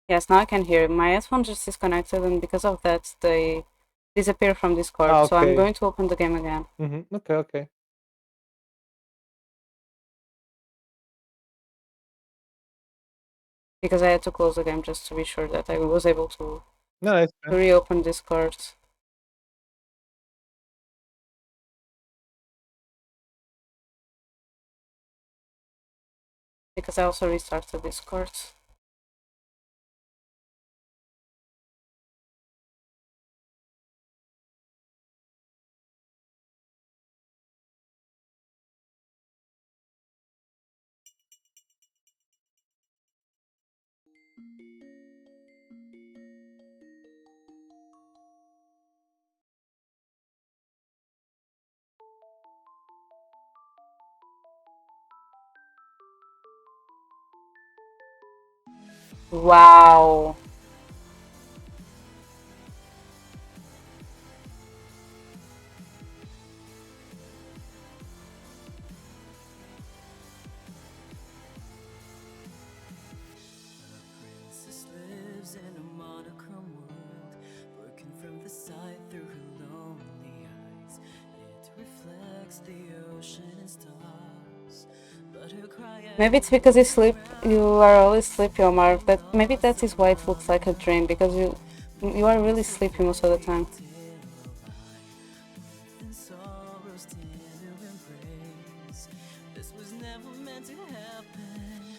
Yes, now I can hear. My headphone just disconnected, and because of that, they disappear from Discord. Ah, So I'm okay. going to open the game again. Okay, okay. Because I had to close the game just to be sure that I was able to No, it's fine. reopen Discord. Because I also restarted Discord. Wow. Princess lives in a monochrome world, working from the side through her lonely eyes. It reflects the ocean and stars, but her cry. Maybe it's because you are always sleepy, Omar. Maybe that is why it looks like a dream, because you are really sleepy most of the time. Sorrow's tender embrace. This was never meant to happen.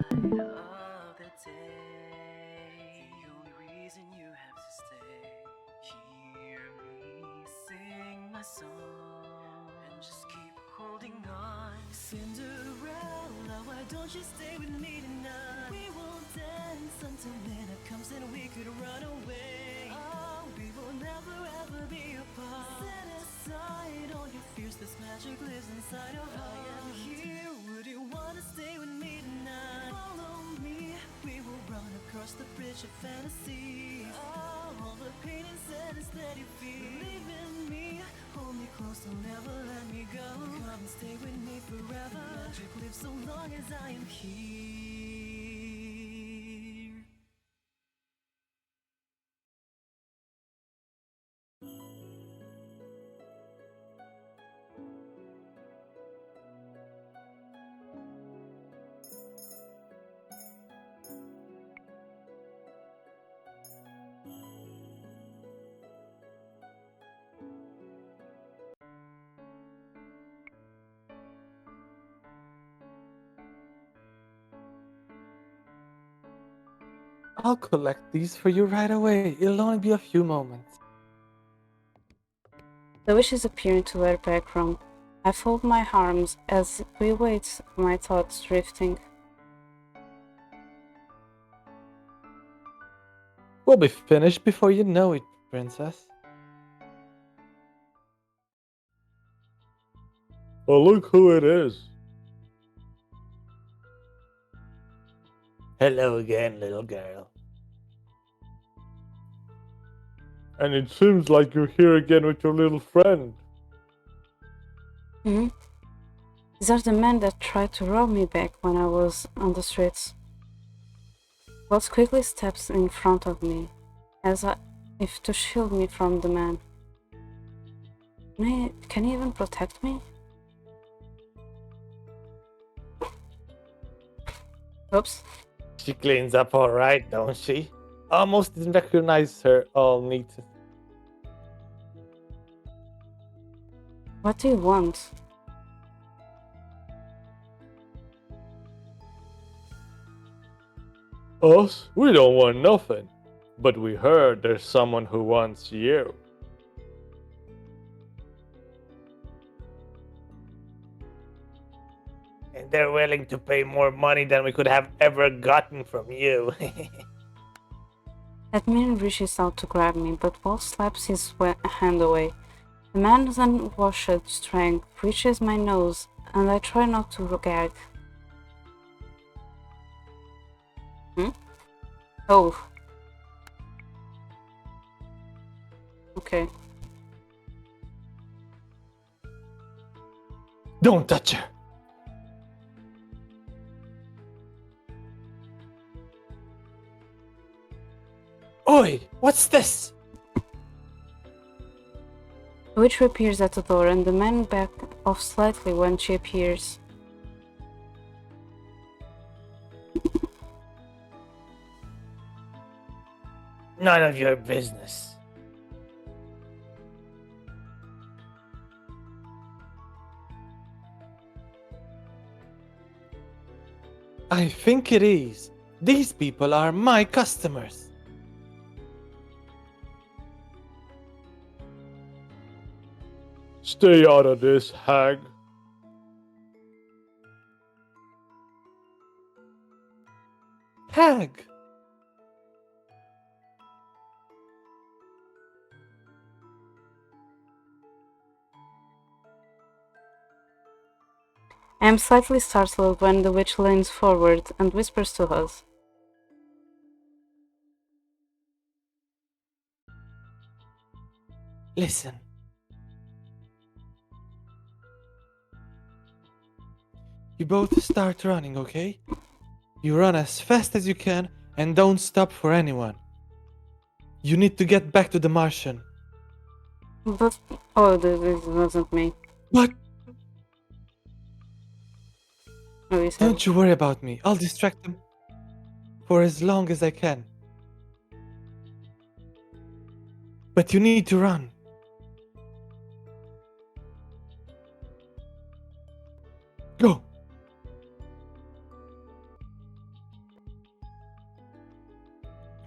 The light of the day, the only reason you have to stay. Hear me sing my song and just keep holding on. Cinderella, why don't you stay with me tonight? We will dance until midnight comes and we could run away. Oh, we will never ever be apart. Set aside all your fears, this magic lives inside your heart. I am here, would you wanna stay with me tonight? Follow me, we will run across the bridge of fantasy. Oh, all the pain and sadness that you feel. Believe in me, hold me close, don't never let me go. Come and stay with me forever. Magic lives so long as I am here. I'll collect these for you right away. It'll only be a few moments. The wishes appear into their background. I fold my arms as we wait, my thoughts drifting. We'll be finished before you know it, princess. Oh, look who it is. Hello again, little girl. And it seems like you're here again with your little friend. Hmm? These are the men that tried to rob me back when I was on the streets. Wells quickly steps in front of me, if to shield me from the man. Can he even protect me? Oops. She cleans up all right, don't she? Almost didn't recognize her all neat. What do you want? Us? We don't want nothing. But we heard there's someone who wants you. And they're willing to pay more money than we could have ever gotten from you. That man reaches out to grab me, but Walt slaps his hand away. The man's unwashed strength reaches my nose, and I try not to gag. Oh. Okay. Don't touch her! Oi! What's this? The witch reappears at the door, and the man backs off slightly when she appears. None of your business. I think it is. These people are my customers. Stay out of this, hag. Hag! I am slightly startled when the witch leans forward and whispers to us. Listen. You both start running, okay? You run as fast as you can and don't stop for anyone. You need to get back to the Martian. But, oh, this wasn't me. What? Oh, you said. Don't you worry about me. I'll distract them for as long as I can. But you need to run. Go.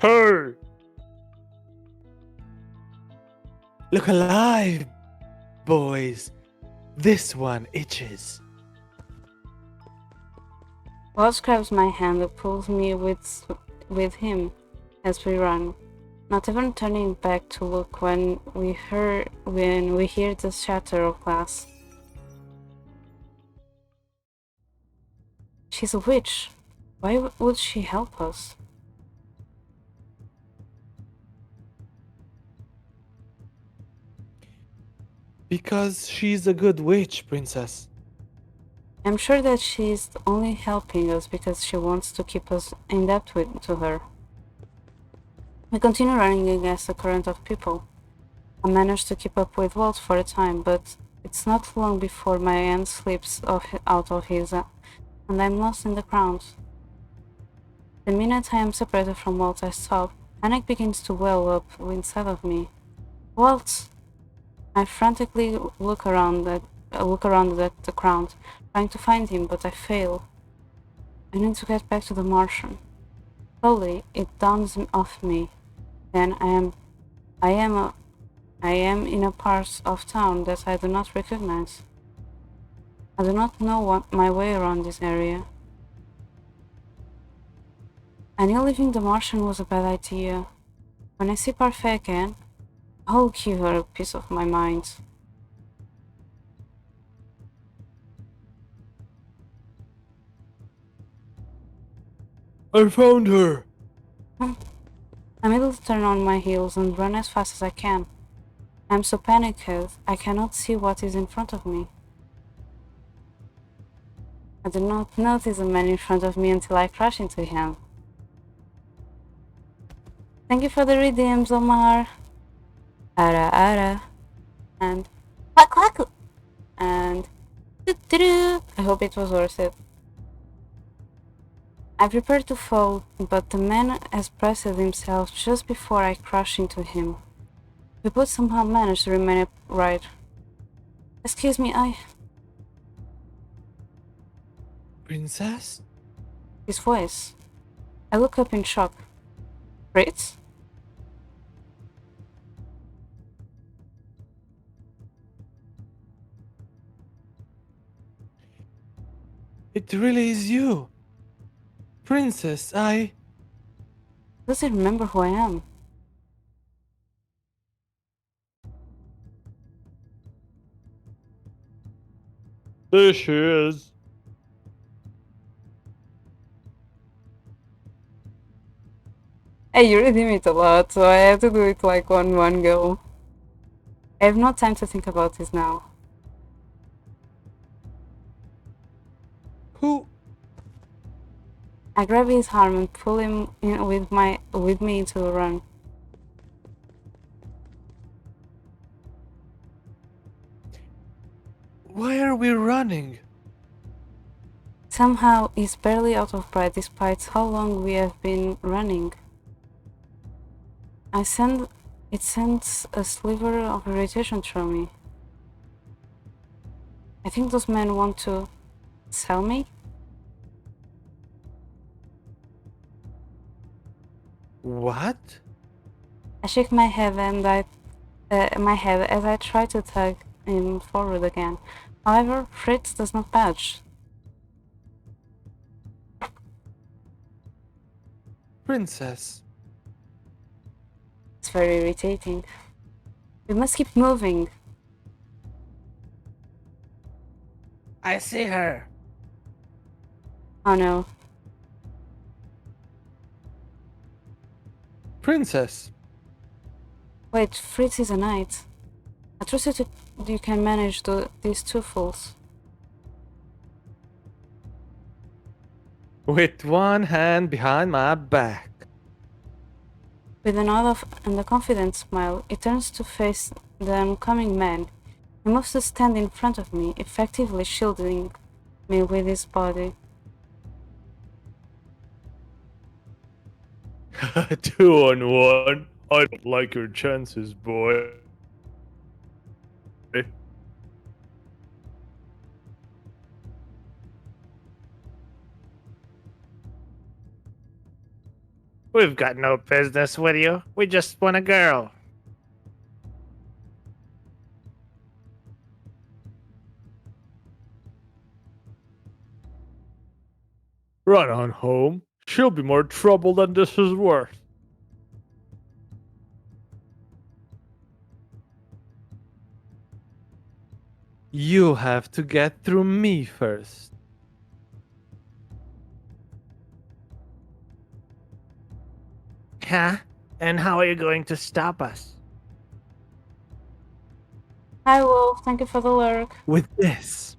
Hey! Look alive, boys. This one itches. Wells grabs my hand and pulls me with him as we run, not even turning back to look when we hear the shatter of glass. She's a witch. Why would she help us? Because she's a good witch, princess. I'm sure that she's only helping us because she wants to keep us in debt to her. We continue running against a current of people. I manage to keep up with Walt for a time, but it's not long before my hand slips out of his and I'm lost in the crowd. The minute I am separated from Walt, I stop. Panic begins to well up inside of me. Walt! I frantically look around at the crowd, trying to find him, but I fail. I need to get back to the Martian. Slowly, it dawns off me. Then I am in a part of town that I do not recognize. I do not know my way around this area. I knew leaving the Martian was a bad idea. When I see Parfait again, I'll give her a piece of my mind. I found her! I'm able to turn on my heels and run as fast as I can. I'm so panicked I cannot see what is in front of me. I do not notice the man in front of me until I crash into him. Thank you for the redeems, Omar. Ara ara. And quack quack. And doo-doo-doo. I hope it was worth it. I prepare to fall, but the man has pressed himself just before I crash into him. We both somehow manage to remain upright. Excuse me, Princess? His voice. I look up in shock. Fritz? It really is you. Princess, Does he remember who I am? There she is. Hey, you redeem it a lot, so I have to do it like on one go. I have no time to think about this now. Who? I grab his arm and pull him in with me into a run. Why are we running? Somehow he's barely out of breath despite how long we have been running. It sends a sliver of irritation through me. I think those men want to sell me? What? I shake my head as I try to tug him forward again. However, Fritz does not budge. Princess. It's very irritating. We must keep moving. I see her. Oh no. Princess. Wait, Fritz is a knight. I trust you can manage these two fools. With one hand behind my back. With a nod and a confident smile, he turns to face the oncoming man. He moves to stand in front of me, effectively shielding me with his body. 2-on-1. I don't like your chances, boy. We've got no business with you. We just want a girl. Run on home. She'll be more trouble than this is worth. You have to get through me first. Huh? And how are you going to stop us? Hi Wolf, thank you for the lurk. With this.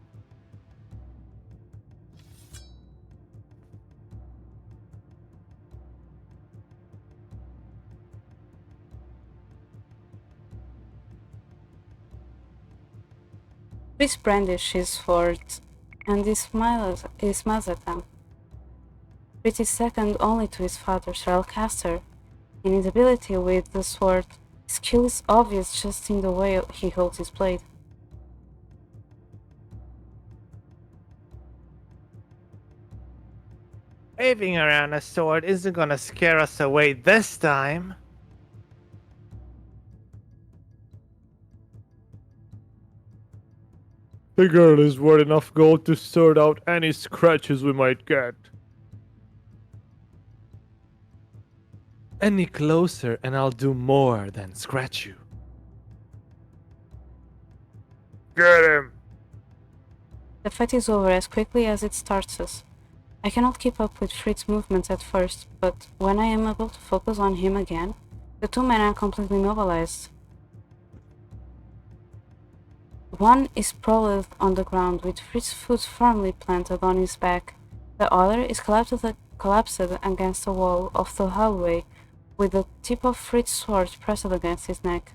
Fritz brandishes his sword, and he smiles at them. Fritz is second only to his father, spellcaster. In his ability with the sword, his skill is obvious just in the way he holds his blade. Waving around a sword isn't gonna scare us away this time. The girl is worth enough gold to sort out any scratches we might get. Any closer and I'll do more than scratch you. Get him! The fight is over as quickly as it starts. I cannot keep up with Fritz's movements at first, but when I am able to focus on him again, the two men are completely mobilized. One is sprawled on the ground with Fritz's foot firmly planted on his back. The other is collapsed against the wall of the hallway, with the tip of Fritz's sword pressed against his neck.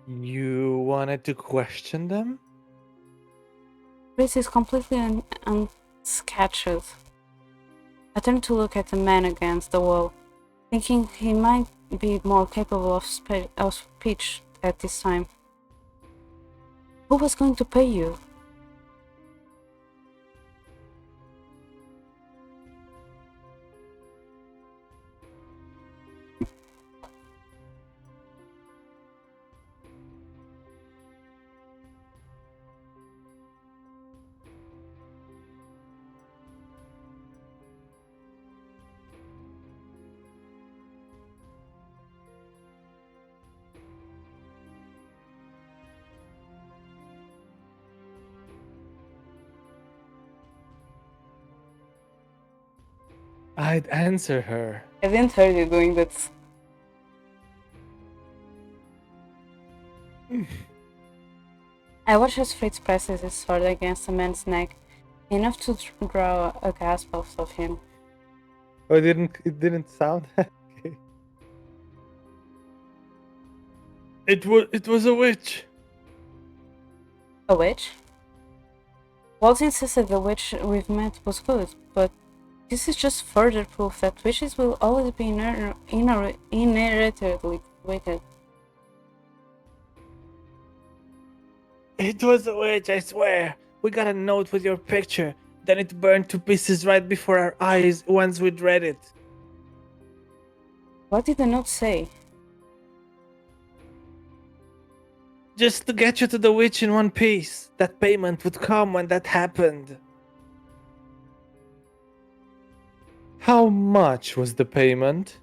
You wanted to question them? Fritz is completely unscathed. I turn to look at the man against the wall, thinking he might be more capable of speech at this time. Who was going to pay you? I'd answer her. I didn't hear you doing that. I watch as Fritz presses his sword against the man's neck, enough to draw a gasp out of him. Oh, it didn't sound. Okay. It was a witch. A witch? Walt insisted the witch we've met was good, but this is just further proof that witches will always be inherently wicked. It was a witch, I swear. We got a note with your picture. Then it burned to pieces right before our eyes once we'd read it. What did the note say? Just to get you to the witch in one piece. That payment would come when that happened. How much was the payment?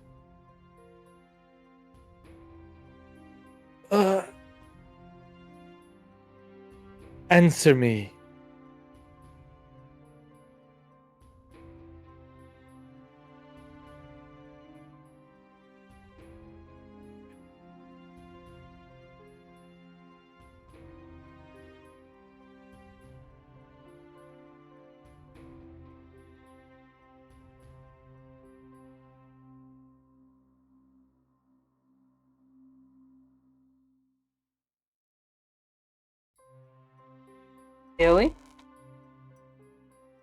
Answer me. Really?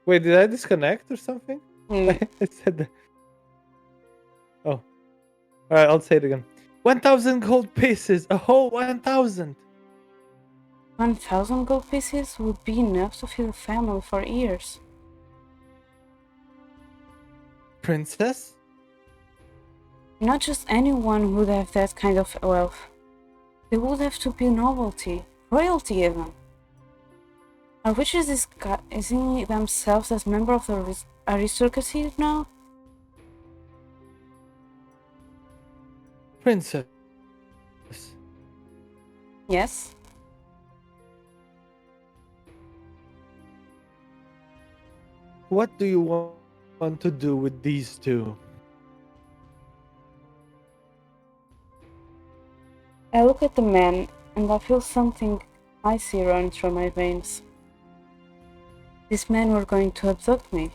Wait, did I disconnect or something? Hmm. I said that. Oh. Alright, I'll say it again. 1,000 gold pieces! A whole 1,000! 1,000 gold pieces would be enough to feed a family for years. Princess? Not just anyone would have that kind of wealth. They would have to be nobility, royalty even. Are witches disguising themselves as members of the aristocracy now? Princess. Yes. What do you want to do with these two? I look at the man and I feel something icy run through my veins. These men were going to abduct me.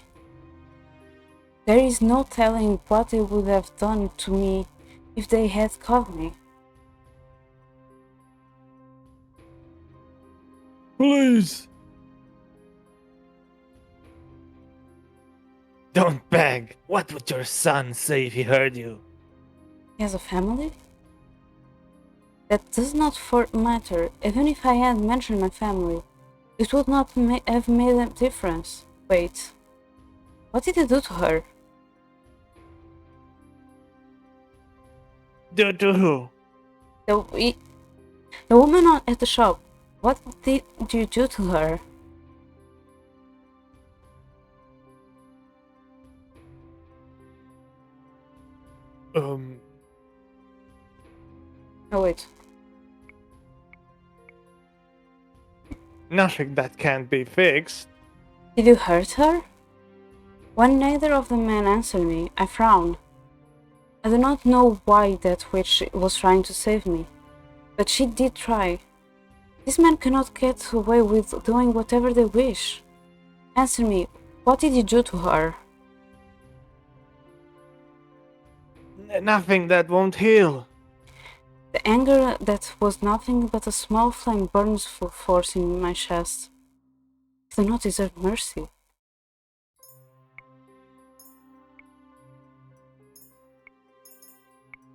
There is no telling what they would have done to me if they had caught me. Please! Don't beg. What would your son say if he heard you? He has a family? That does not matter. Even if I had mentioned my family, it would not have made a difference. Wait. What did he do to her? Do to who? The woman at the shop. What did you do to her? Oh wait. Nothing that can't be fixed. Did you hurt her? When neither of the men answered me, I frowned. I do not know why that witch was trying to save me, but she did try. These men cannot get away with doing whatever they wish. Answer me, what did you do to her? Nothing that won't heal. The anger that was nothing but a small flame burns full force in my chest. I do not deserve mercy.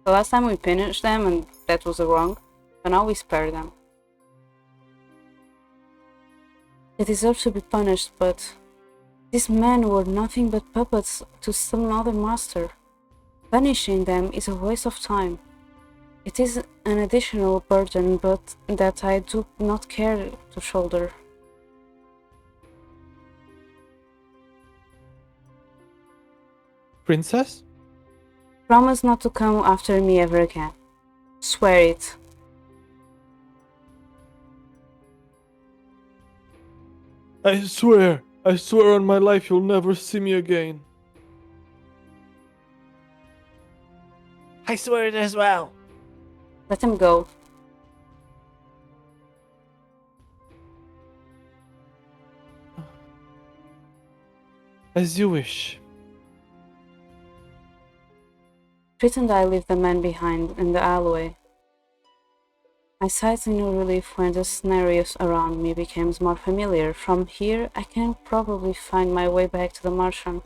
The last time we punished them and that was wrong, but now we spare them. They deserve to be punished, but these men were nothing but puppets to some other master. Punishing them is a waste of time. It is an additional burden, but that I do not care to shoulder. Princess? Promise not to come after me ever again. Swear it. I swear on my life you'll never see me again. I swear it as well. Let him go. As you wish. Fritz and I leave the man behind in the alleyway. I sighed in new relief when the scenarios around me became more familiar. From here, I can probably find my way back to the Martian.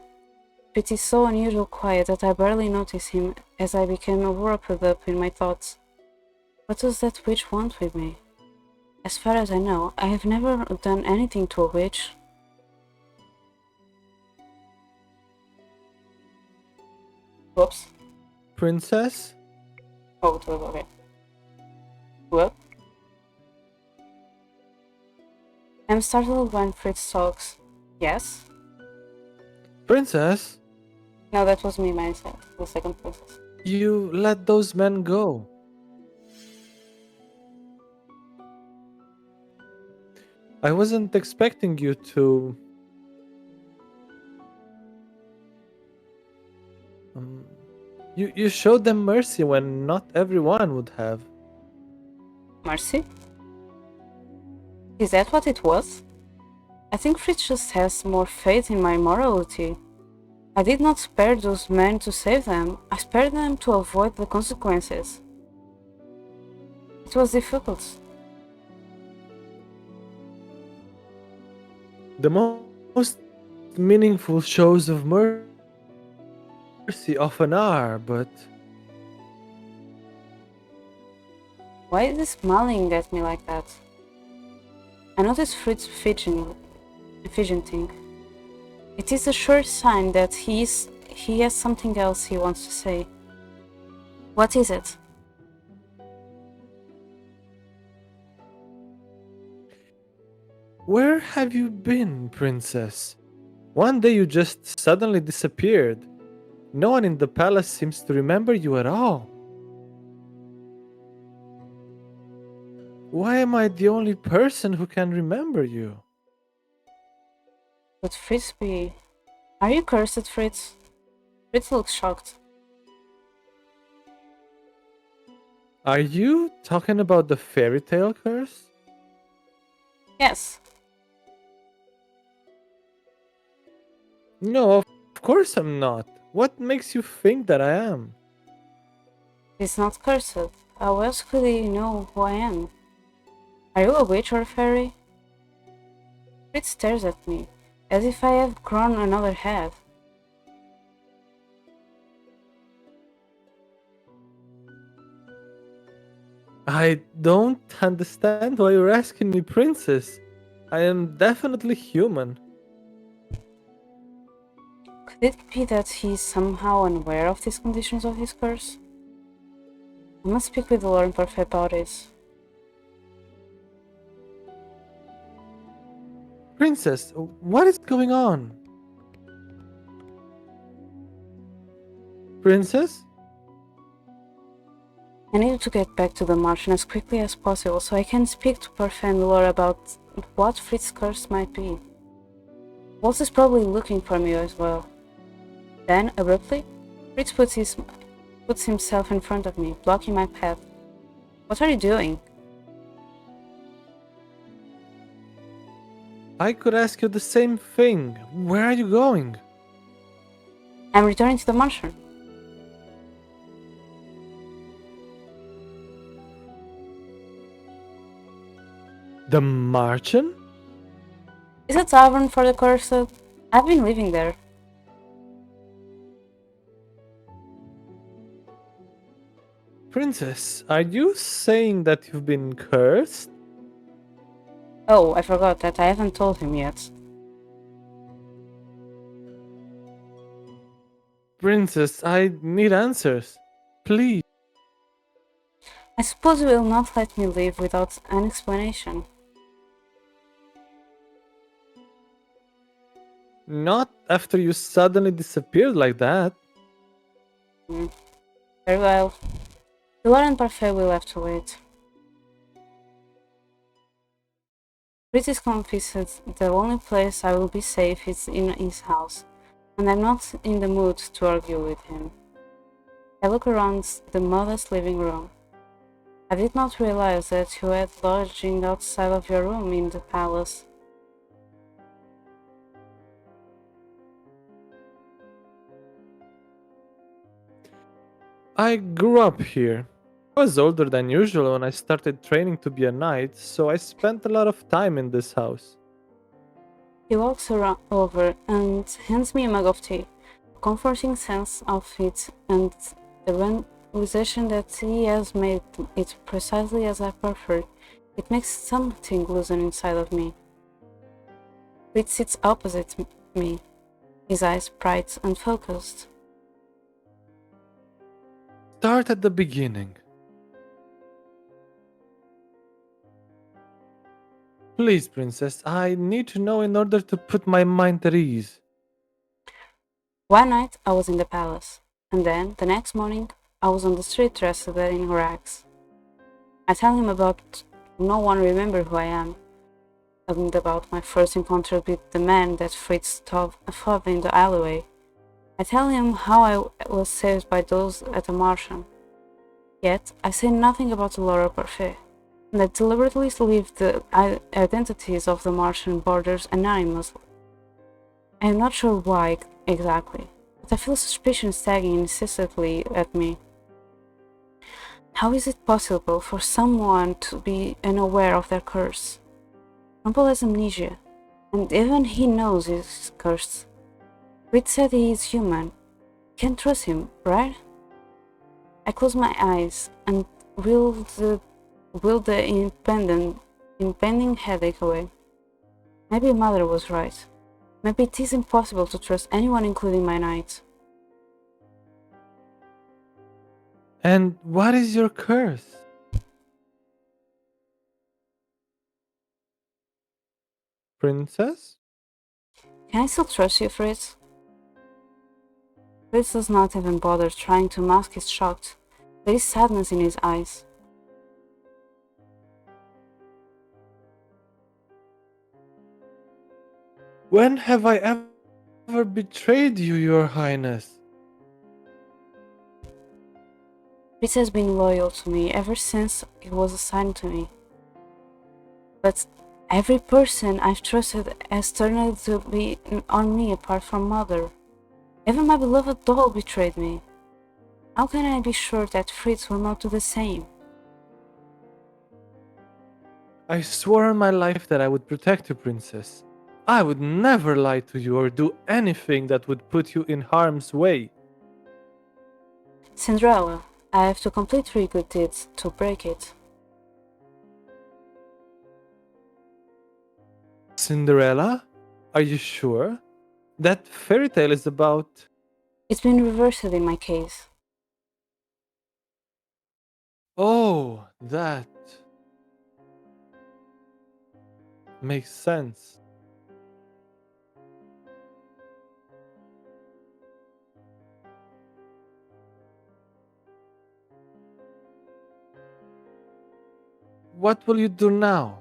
Fritz is so unusual quiet that I barely notice him as I became wrapped up in my thoughts. What does that witch want with me? As far as I know, I have never done anything to a witch. Whoops. Princess? Oh, it was okay. What? I'm startled when Fritz talks. Yes? Princess? No, that was me myself, the second princess. You let those men go. I wasn't expecting you to... You showed them mercy when not everyone would have. Mercy? Is that what it was? I think Fritz just has more faith in my morality. I did not spare those men to save them, I spared them to avoid the consequences. It was difficult. The most meaningful shows of mercy often are, but... Why is he smiling at me like that? I noticed Fritz fidgeting. It is a sure sign that he has something else he wants to say. What is it? Where have you been, princess? One day you just suddenly disappeared. No one in the palace seems to remember you at all. Why am I the only person who can remember you? Could Fritz be... Are you cursed, Fritz? Fritz looks shocked. Are you talking about the fairy tale curse? Yes. No, of course I'm not. What makes you think that I am? It's not cursed. How else could he know who I am? Are you a witch or a fairy? Fritz stares at me, as if I have grown another head. I don't understand why you're asking me, princess. I am definitely human. Could it be that he is somehow unaware of these conditions of his curse? I must speak with the Lord Parfait about it. Princess, what is going on? Princess? I need to get back to the Martian as quickly as possible so I can speak to Parfait and Lord about what Fritz's curse might be. Waltz is probably looking for me as well. Then, abruptly, Fritz puts himself in front of me, blocking my path. What are you doing? I could ask you the same thing. Where are you going? I'm returning to the Martian. The Martian? Is a tavern for the cursed? I've been living there. Princess, are you saying that you've been cursed? Oh, I forgot that I haven't told him yet. Princess, I need answers. Please. I suppose you will not let me leave without an explanation. Not after you suddenly disappeared like that. Very well. The Lord and Parfait will have to wait. Fritz is convinced the only place I will be safe is in his house, and I'm not in the mood to argue with him. I look around the modest living room. I did not realize that you had lodging outside of your room in the palace. I grew up here. I was older than usual when I started training to be a knight, so I spent a lot of time in this house. He walks over and hands me a mug of tea. A comforting sense of it and the realization that he has made it precisely as I preferred. It makes something loosen inside of me. Fritz sits opposite me, his eyes bright and focused. Start at the beginning. Please, princess, I need to know in order to put my mind at ease. One night I was in the palace, and then the next morning I was on the street dressed in rags. I tell him about no one remember who I am, and about my first encounter with the man that Fritz fought in the alleyway. I tell him how I was saved by those at the Martian. Yet I say nothing about the Laura Parfait, and I deliberately leave the identities of the Martian borders anonymously. I am not sure why exactly, but I feel suspicion sagging incessantly at me. How is it possible for someone to be unaware of their curse? Rumple has amnesia, and even he knows he's cursed. Fritz said he is human. Can't trust him, right? I close my eyes and will the impending headache away. Maybe Mother was right. Maybe it is impossible to trust anyone, including my knight. And what is your curse? Princess? Can I still trust you, Fritz? Fritz does not even bother trying to mask his shock. There is sadness in his eyes. When have I ever betrayed you, your highness? Fritz has been loyal to me ever since he was assigned to me. But every person I've trusted has turned out to be on me apart from Mother. Even my beloved doll betrayed me. How can I be sure that Fritz will not do the same? I swore on my life that I would protect you, princess. I would never lie to you or do anything that would put you in harm's way. Cinderella, I have to complete 3 good deeds to break it. Cinderella? Are you sure? That fairy tale is about... It's been reversed in my case. Oh, that... makes sense. What will you do now?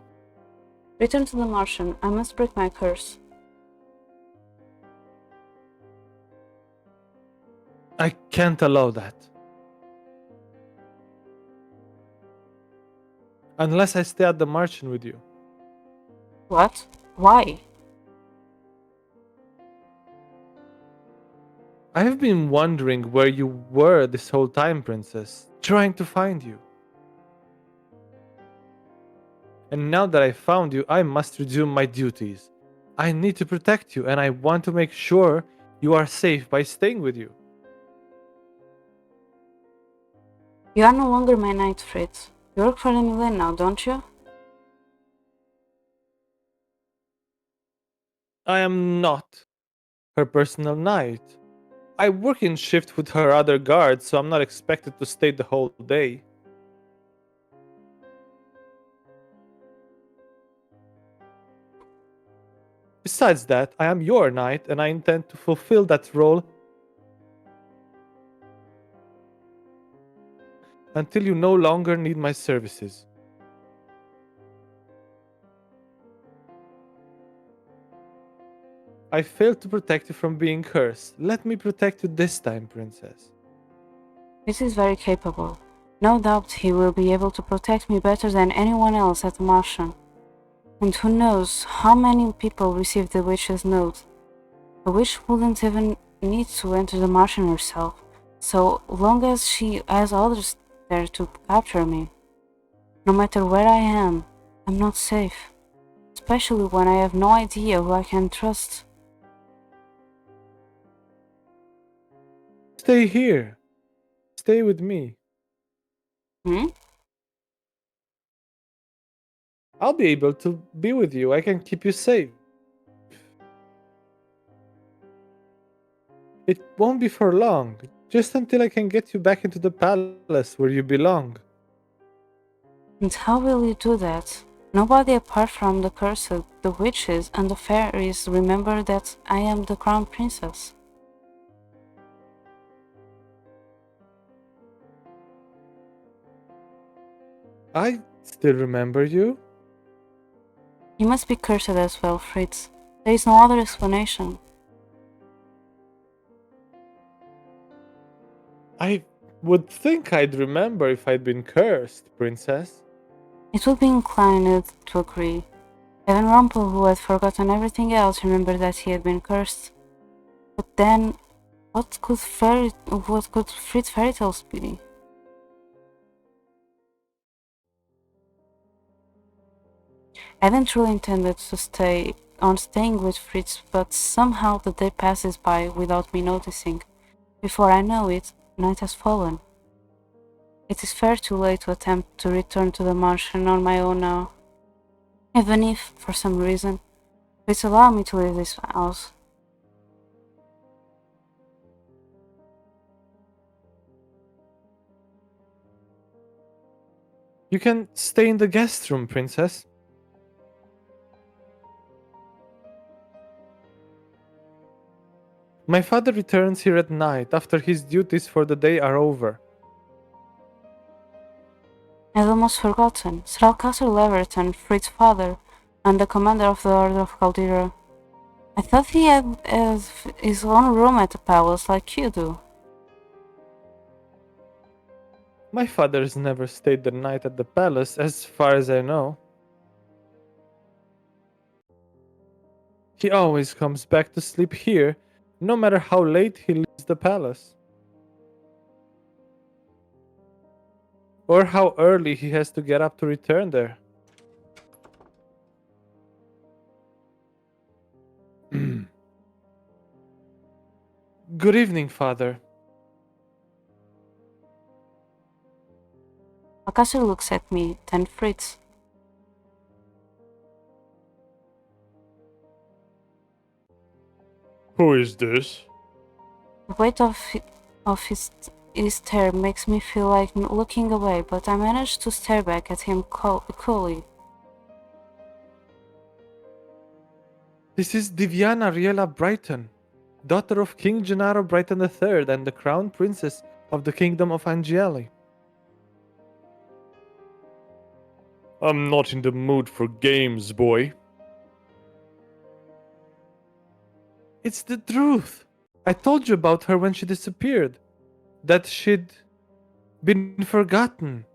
Return to the Martian. I must break my curse. I can't allow that. Unless I stay at the Martian with you. What? Why? I have been wondering where you were this whole time, princess. Trying to find you. And now that I found you, I must resume my duties. I need to protect you, and I want to make sure you are safe by staying with you. You are no longer my knight, Fritz. You work for the Milan now, don't you? I am not her personal knight. I work in shift with her other guards, so I'm not expected to stay the whole day. Besides that, I am your knight, and I intend to fulfill that role until you no longer need my services. I failed to protect you from being cursed. Let me protect you this time, princess. Fritz is very capable. No doubt he will be able to protect me better than anyone else at the Martian. And who knows how many people received the witch's note. The witch wouldn't even need to enter the Martian herself. so long as she has others there to capture me. No matter where I am, I'm not safe, especially when I have no idea who I can trust. Stay here. Stay with me. Hmm? I'll be able to be with you. I can keep you safe. It won't be for long, just until I can get you back into the palace where you belong. And how will you do that? Nobody apart from the cursed, the witches, and the fairies remember that I am the crown princess. I still remember you. You must be cursed as well, Fritz. There is no other explanation. I would think I'd remember if I'd been cursed, princess. It would be inclined to agree. Even Rumpel, who had forgotten everything else, remembered that he had been cursed. But then, what could Fritz fairy tales be? I hadn't truly intended to staying with Fritz, but somehow the day passes by without me noticing. Before I know it, night has fallen. It is far too late to attempt to return to the mansion on my own now. Even if, for some reason, Fritz allowed me to leave this house. You can stay in the guest room, princess. My father returns here at night after his duties for the day are over. I'd almost forgotten. Sir Alcasar Leverton, Fritz's father, and the commander of the Order of Caldera. I thought he had his own room at the palace like you do. My father's never stayed the night at the palace, as far as I know. He always comes back to sleep here, no matter how late he leaves the palace. Or how early he has to get up to return there. Good evening, father. Alcasar looks at me, then Fritz. Who is this? The weight of his stare makes me feel like looking away, but I manage to stare back at him coolly. This is Diviana Riela Brighton, daughter of King Gennaro Brighton III and the crown princess of the kingdom of Angeli. I'm not in the mood for games, boy. It's the truth. I told you about her when she disappeared. That she'd been forgotten.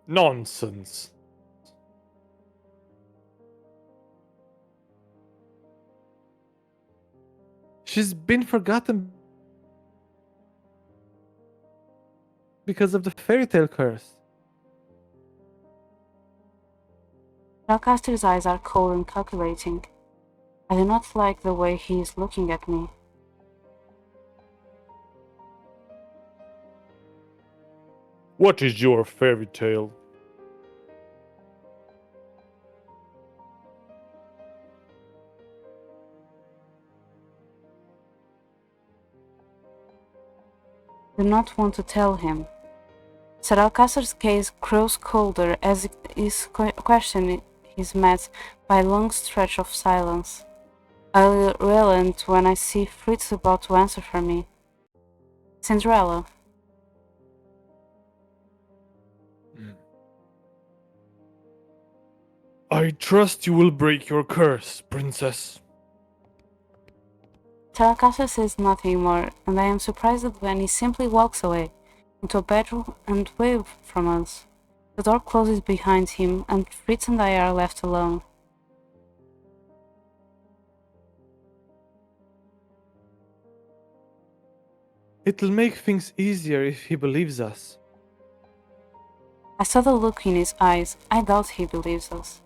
Nonsense. She's been forgotten because of the fairy tale curse. Alcasar's eyes are cold and calculating. I do not like the way he is looking at me. What is your fairy tale? I do not want to tell him. Sir Alcasar's gaze grows colder as his question is met by a long stretch of silence. I relent when I see Fritz about to answer for me. Cinderella. I trust you will break your curse, princess. Sir Alcasar says nothing more, and I am surprised when he simply walks away into a bedroom and away from us. The door closes behind him, and Fritz and I are left alone. It'll make things easier if he believes us. I saw the look in his eyes. I doubt he believes us.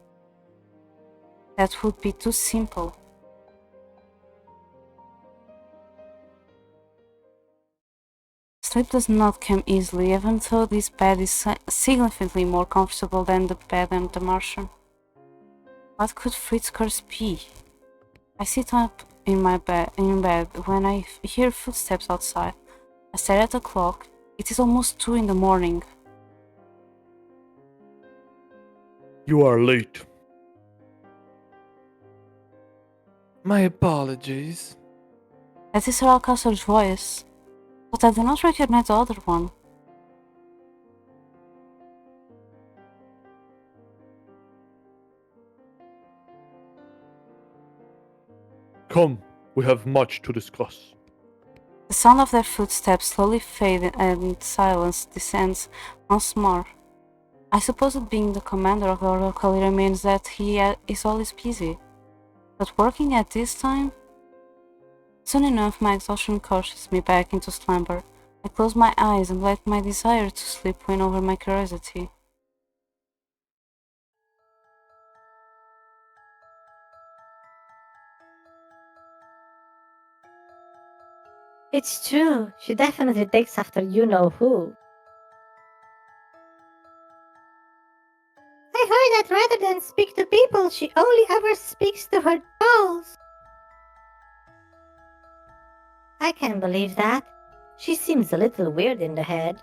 That would be too simple. Sleep does not come easily, even though this bed is significantly more comfortable than the bed on the Martian. What could Fritz's curse be? I sit up in bed when I hear footsteps outside. I stare at the clock. It is almost 2 in the morning. You are late. My apologies. That is Sir Alcaster's voice, but I do not recognize the other one. Come, we have much to discuss. The sound of their footsteps slowly fades and silence descends once more. I suppose that being the commander of the Order means that he is always busy. But working at this time? Soon enough, my exhaustion coaxes me back into slumber. I close my eyes and let my desire to sleep win over my curiosity. It's true. She definitely takes after you know who. I heard that rather than speak to people, she only ever speaks to her dolls. I can believe that. She seems a little weird in the head.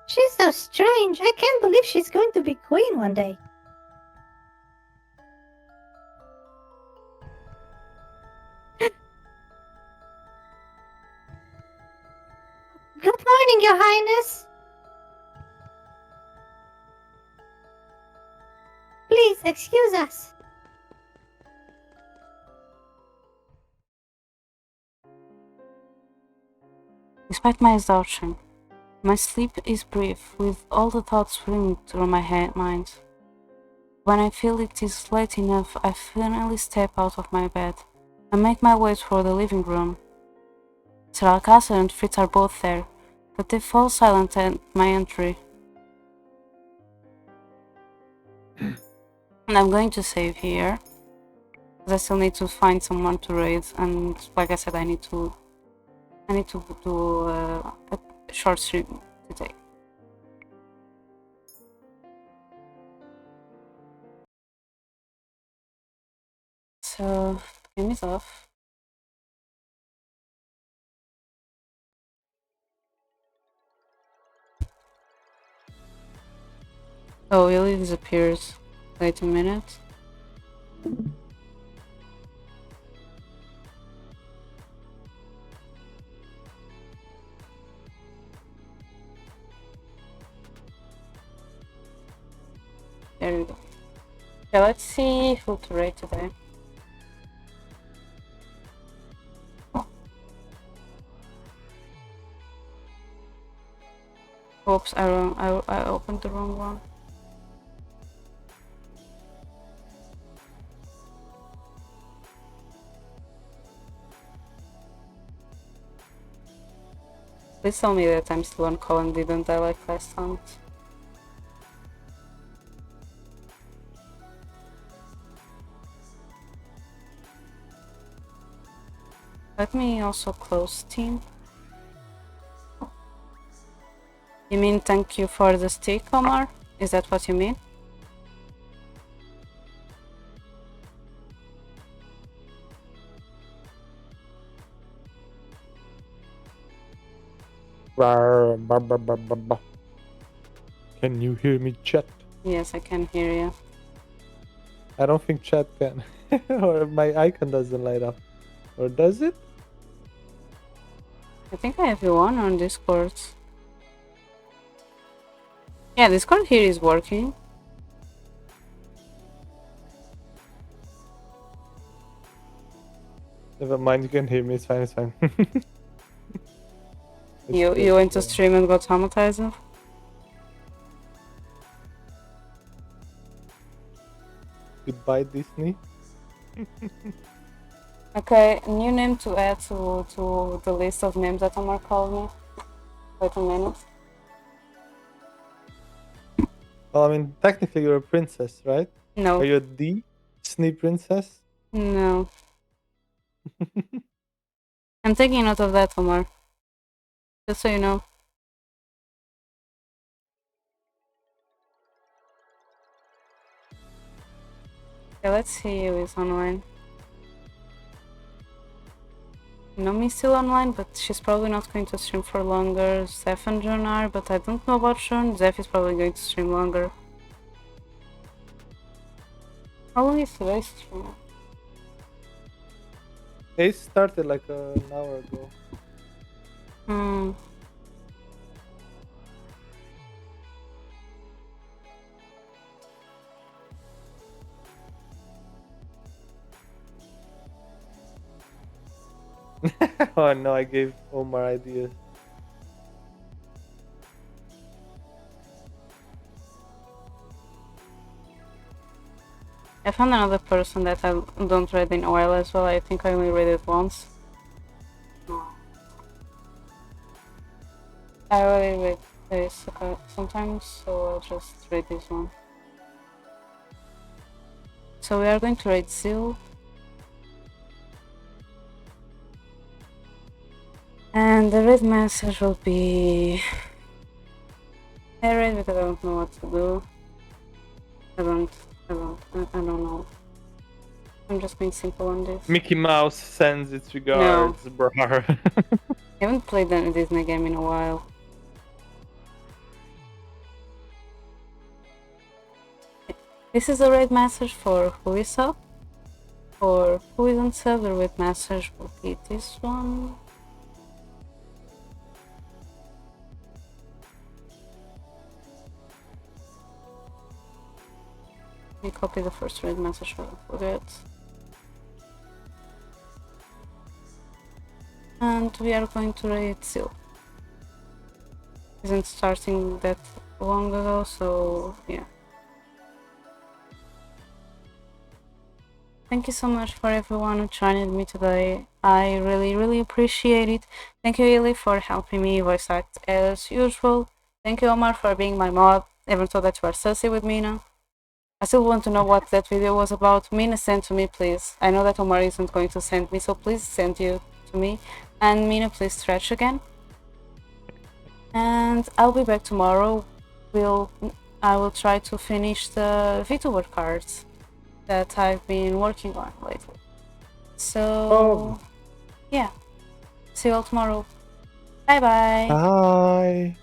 She's so strange. I can't believe she's going to be queen one day. Good morning, Your Highness. Please excuse us. Despite my exhaustion, my sleep is brief, with all the thoughts swimming through my mind. When I feel it is late enough, I finally step out of my bed and make my way toward the living room. Sir Alcázar and Fritz are both there, but they fall silent at my entry. And I'm going to save here, because I still need to find someone to raid, and like I said, I need to do a short stream today. So, game is off. Oh, Illy disappears. Wait a minute. There we go. Okay, let's see who to raid today. Oops, I opened the wrong one. Please tell me that I'm still on call and didn't die like last time. Let me also close Steam. You mean thank you for the stick, Omar? Is that what you mean? Can you hear me, chat? Yes, I can hear you. I don't think chat can. Or my icon doesn't light up. Or does it? I think I have you on Discord. Yeah, Discord here is working. Never mind, you can hear me, it's fine, it's fine. You went to stream and got traumatized? Goodbye, Disney. Okay, new name to add to the list of names that Omar called me. Wait a minute. Well, I mean, technically you're a princess, right? No. Are you a Disney princess? No. I'm taking note of that, Omar. Just so you know. Okay, let's see who is online. Nomi's still online, but she's probably not going to stream for longer. Zeph and John are, but I don't know about John. Zeph is probably going to stream longer. How long is today's stream? It started like an hour ago. Hmm. Oh no, I gave Omar ideas. I found another person that I don't read in a while as well. I think I only read it once. I already read this sometimes, so I'll just read this one. So we are going to read Seal. And the red message will be... I read because I don't know what to do. I don't know. I'm just being simple on this. Mickey Mouse sends its regards, bro. I haven't played a Disney game in a while. This is a red message for who is up. For who isn't sub, the red message will be this one. We copy the first red message so I don't forget. And we are going to read Seal. Isn't starting that long ago, so yeah. Thank you so much for everyone who joined me today. I really appreciate it. Thank you, Illy, for helping me voice act as usual. Thank you, Omar, for being my mod, even though that you are sussy with Mina. I still want to know what that video was about. Mina, send to me, please. I know that Omar isn't going to send me, so please send you to me. And Mina, please stretch again. And I'll be back tomorrow. I will try to finish the VTuber cards that I've been working on lately. So, yeah. See you all tomorrow. Bye bye. Bye.